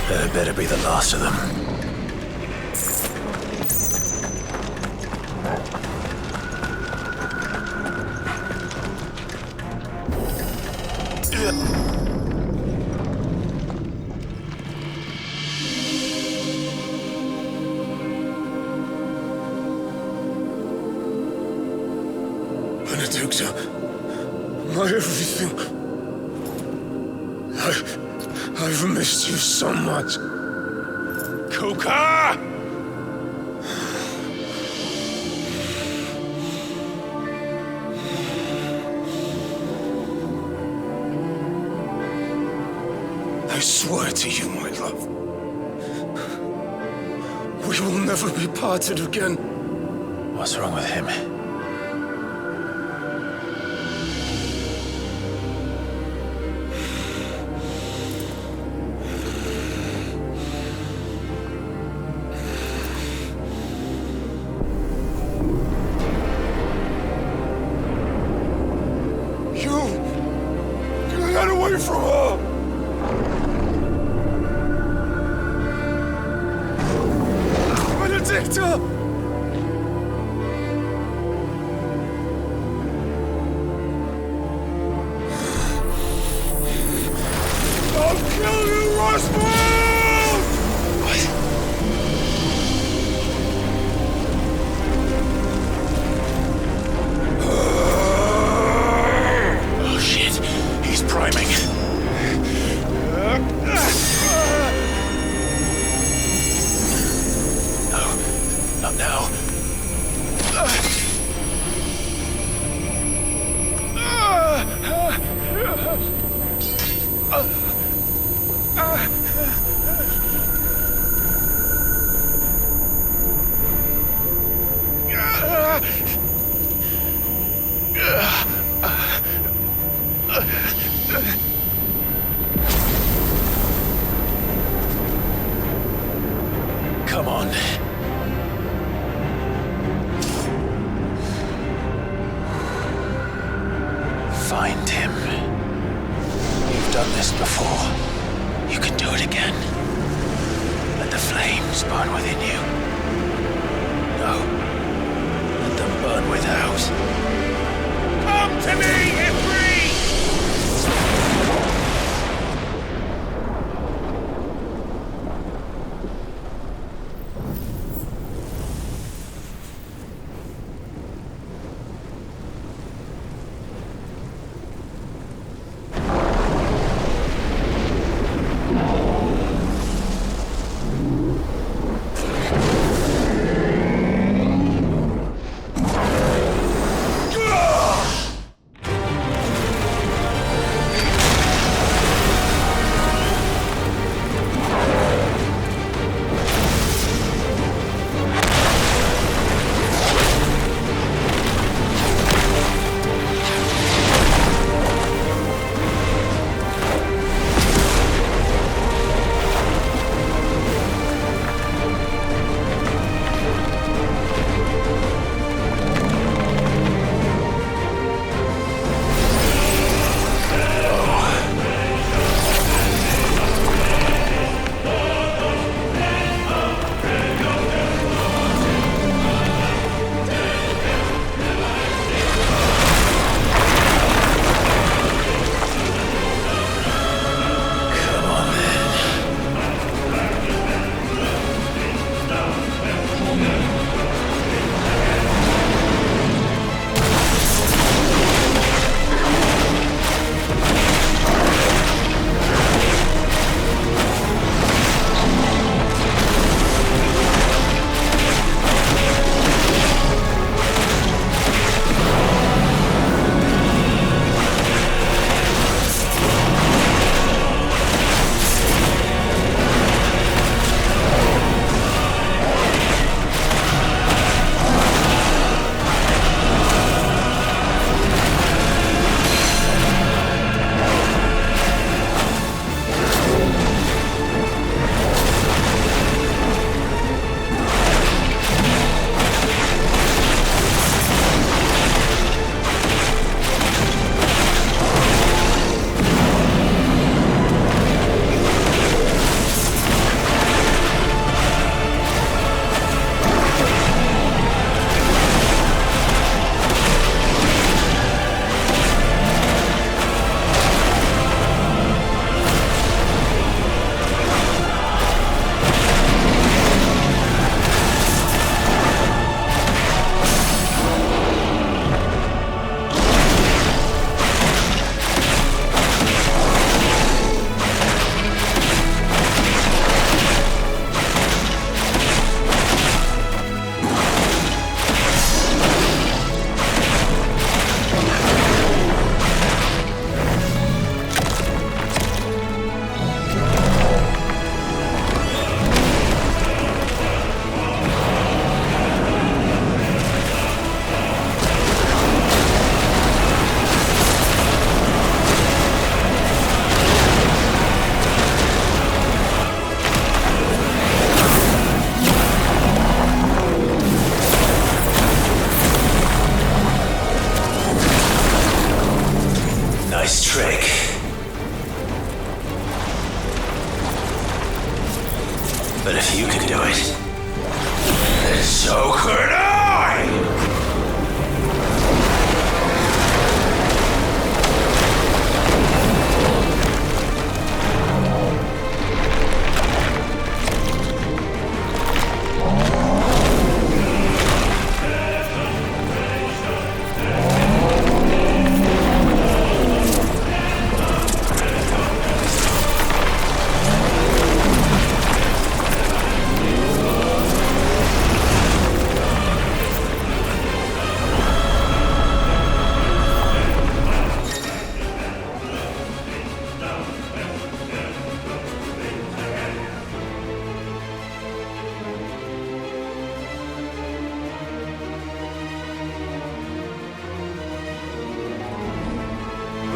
A: That better be the last of them.
V: Benedicta, my everything. I've missed you so much. Kuka! swear to you, my love, we will never be parted again.
A: What's wrong with him?
V: Get away from her! Benedicta! I'll kill you, Roswell!
A: Oh shit, he's priming. No, not now. Come on.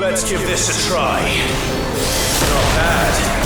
B: Let's give this a try. Not bad.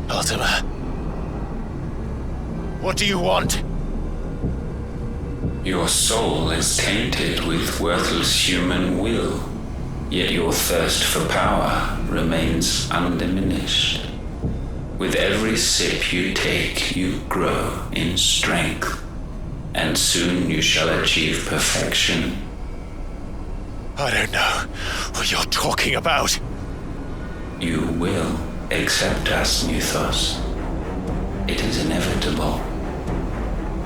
B: Ultima. What do you want?
E: Your soul is tainted with worthless human will, yet your thirst for power remains undiminished. With every sip you take, you grow in strength, and soon you shall achieve perfection.
B: I don't know what you're talking about.
E: You will accept us, Mythos. It is inevitable.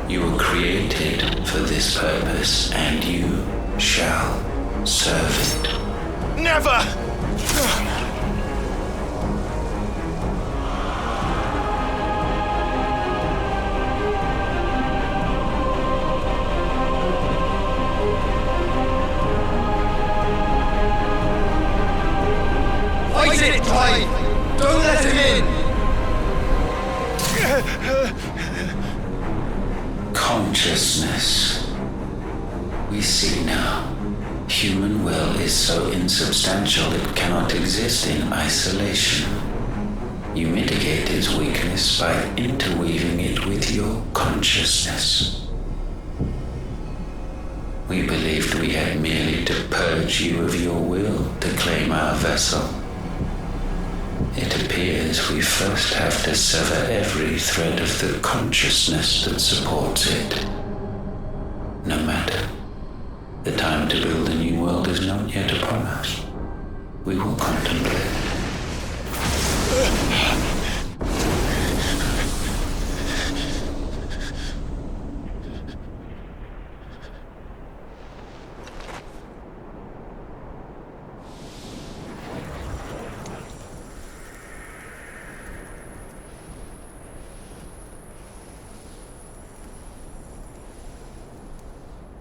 E: You were created for this purpose, and you shall serve it.
B: Never!
C: Fight it, Clive! Don't let him in!
E: Consciousness. We see now. Human will is so insubstantial it cannot exist in isolation. You mitigate its weakness by interweaving it with your consciousness. We believed we had merely to purge you of your will to claim our vessel. It appears we first have to sever every thread of the consciousness that supports it. No matter. The time to build a new world is not yet upon us. We will contemplate.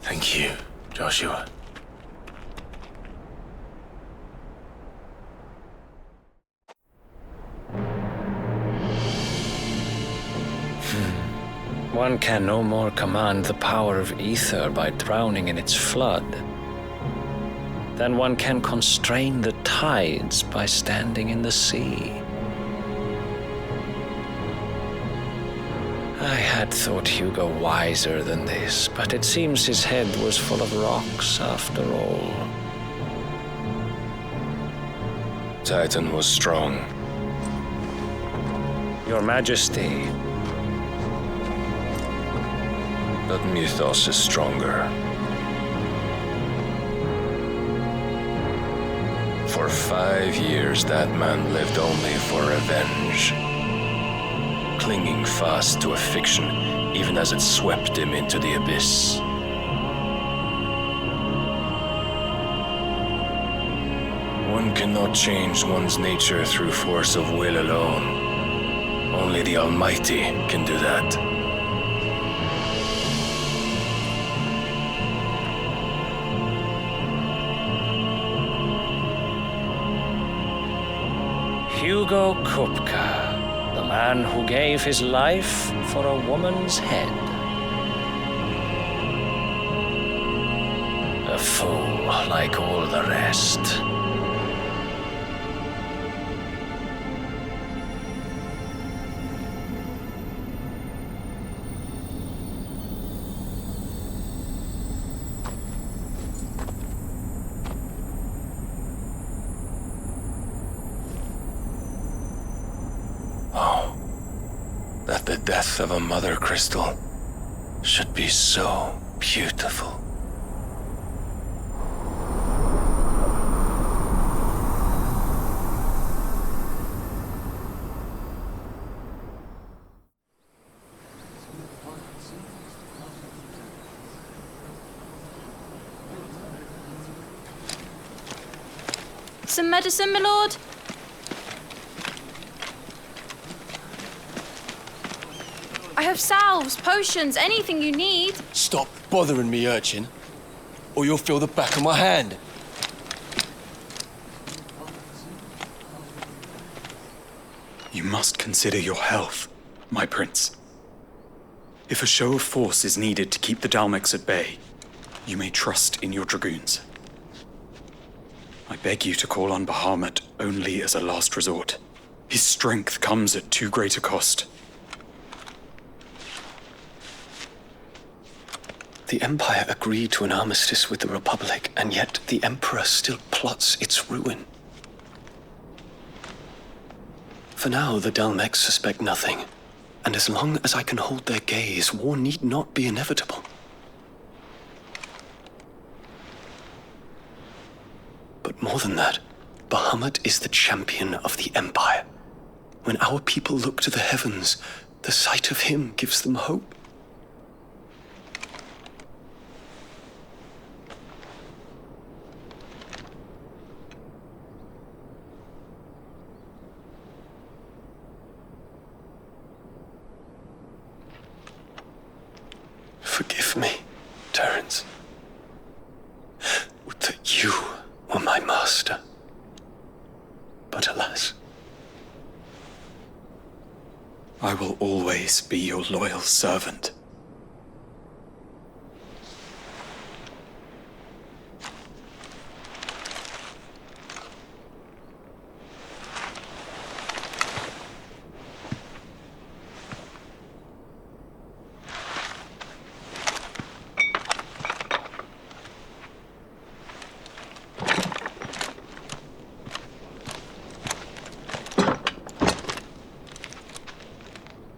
A: Thank you, Joshua.
E: One can no more command the power of ether by drowning in its flood than one can constrain the tides by standing in the sea. I had thought Hugo wiser than this, but it seems his head was full of rocks after all.
T: Titan was strong.
E: Your Majesty.
T: But Mythos is stronger. For 5 years, that man lived only for revenge. Clinging fast to a fiction, even as it swept him into the abyss. One cannot change one's nature through force of will alone. Only the Almighty can do that.
E: Hugo Kupka. The man who gave his life for a woman's head. A fool like all the rest.
T: That the death of a mother crystal should be so beautiful.
F: Some medicine, my lord? I have salves, potions, anything you need.
C: Stop bothering me, urchin, or you'll feel the back of my hand.
L: You must consider your health, my prince. If a show of force is needed to keep the Dalmex at bay, you may trust in your dragoons. I beg you to call on Bahamut only as a last resort. His strength comes at too great a cost.
C: The Empire agreed to an armistice with the Republic, and yet the Emperor still plots its ruin. For now, the Dalmex suspect nothing, and as long as I can hold their gaze, war need not be inevitable. But more than that, Bahamut is the champion of the Empire. When our people look to the heavens, the sight of him gives them hope. Forgive me, Terence. Would that you were my master. But alas.
L: I will always be your loyal servant.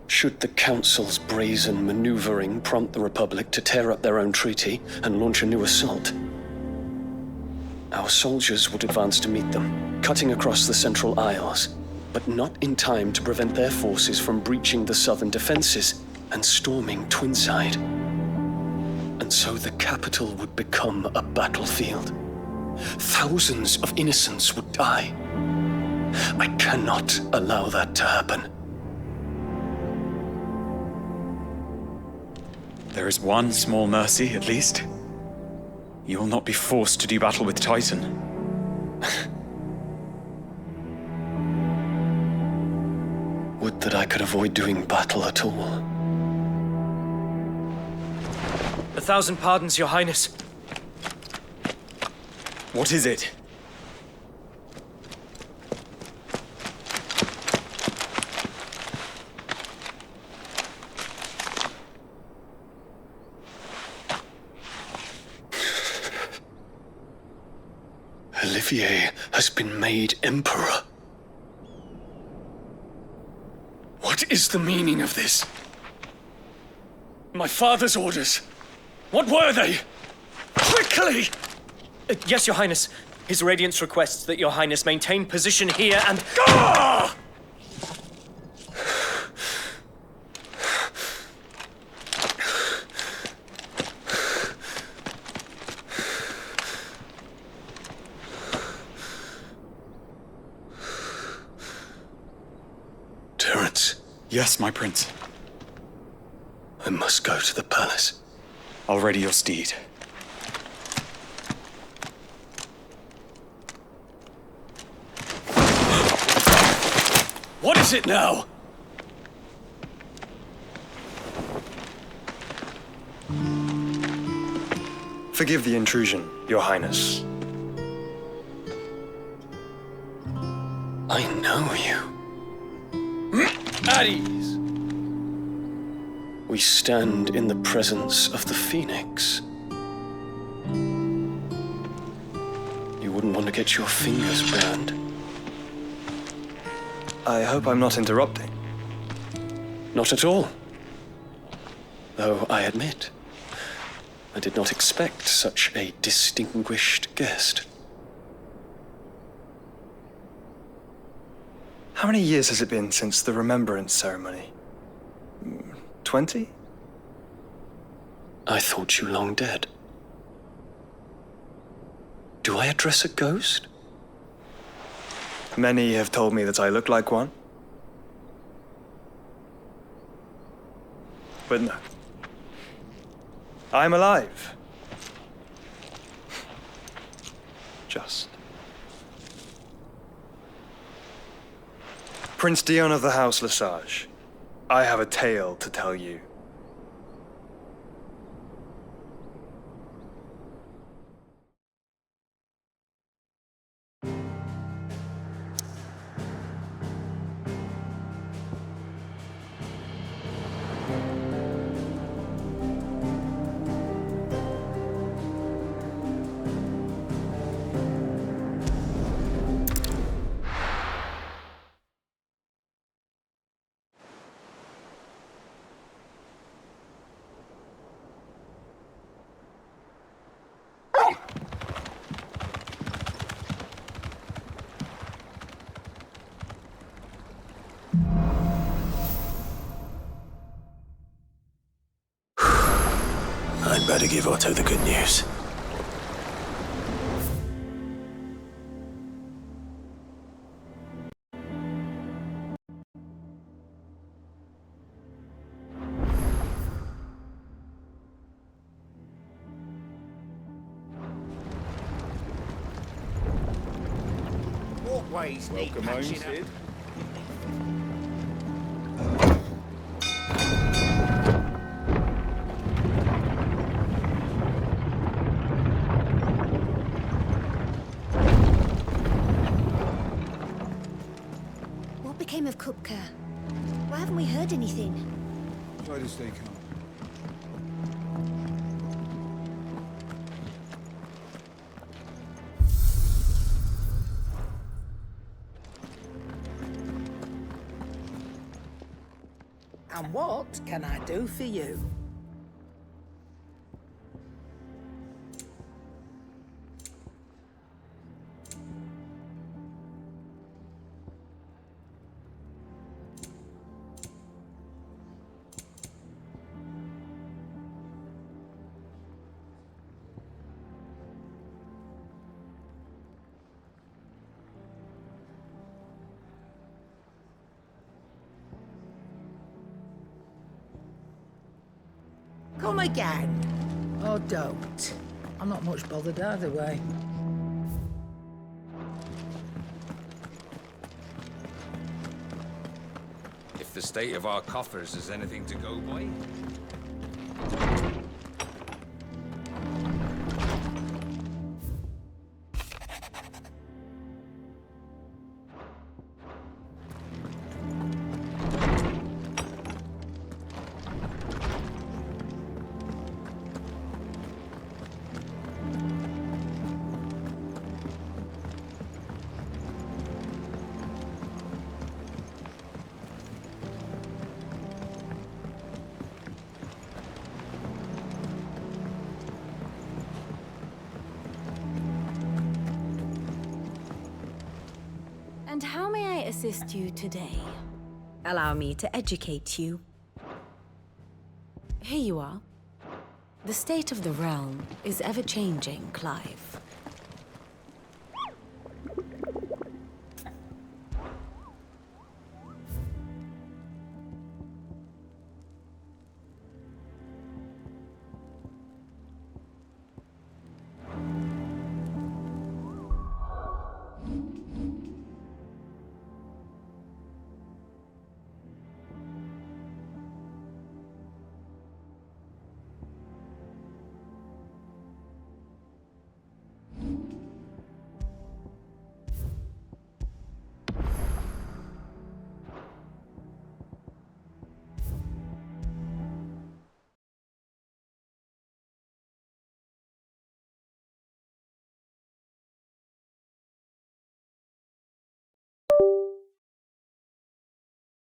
C: Should the Council's brazen maneuvering prompt the Republic to tear up their own treaty and launch a new assault, our soldiers would advance to meet them, cutting across the Central Isles, but not in time to prevent their forces from breaching the southern defenses and storming Twinside. And so the capital would become a battlefield. Thousands of innocents would die. I cannot allow that to happen.
L: There is one small mercy, at least. You will not be forced to do battle with Titan.
C: Would that I could avoid doing battle at all.
O: 1,000 pardons, Your Highness.
L: What is it?
C: Olivier has been made Emperor. What is the meaning of this? My father's orders. What were they? Quickly!
O: Yes, Your Highness. His Radiance requests that Your Highness maintain position here and...
C: Ah! Terence.
L: Yes, my prince.
C: I must go to the palace.
L: I'll ready your steed.
C: What is it now?
Q: Forgive the intrusion, Your Highness.
C: I know you.
O: At ease.
C: We stand in the presence of the Phoenix. You wouldn't want to get your fingers burned.
Q: I hope I'm not interrupting.
C: Not at all. Though I admit, I did not expect such a distinguished guest.
Q: How many years has it been since the Remembrance ceremony? 20?
C: I thought you long dead. Do I address a ghost?
Q: Many have told me that I look like one. But no. I'm alive. Just. Prince Dion of the House Lesage, I have a tale to tell you.
A: better give Otto the good news.
H: Walkways need
T: Welcome home,
H: patching up.
T: Sid.
P: What became of Kupka? Why haven't we heard anything?
V: Try to stay calm.
B: And what can I do for you? Come again. Or don't. I'm not much bothered either way.
H: If the state of our coffers is anything to go by.
R: And how may I assist you today? Allow me to educate you. Here you are. The state of the realm is ever-changing, Clive.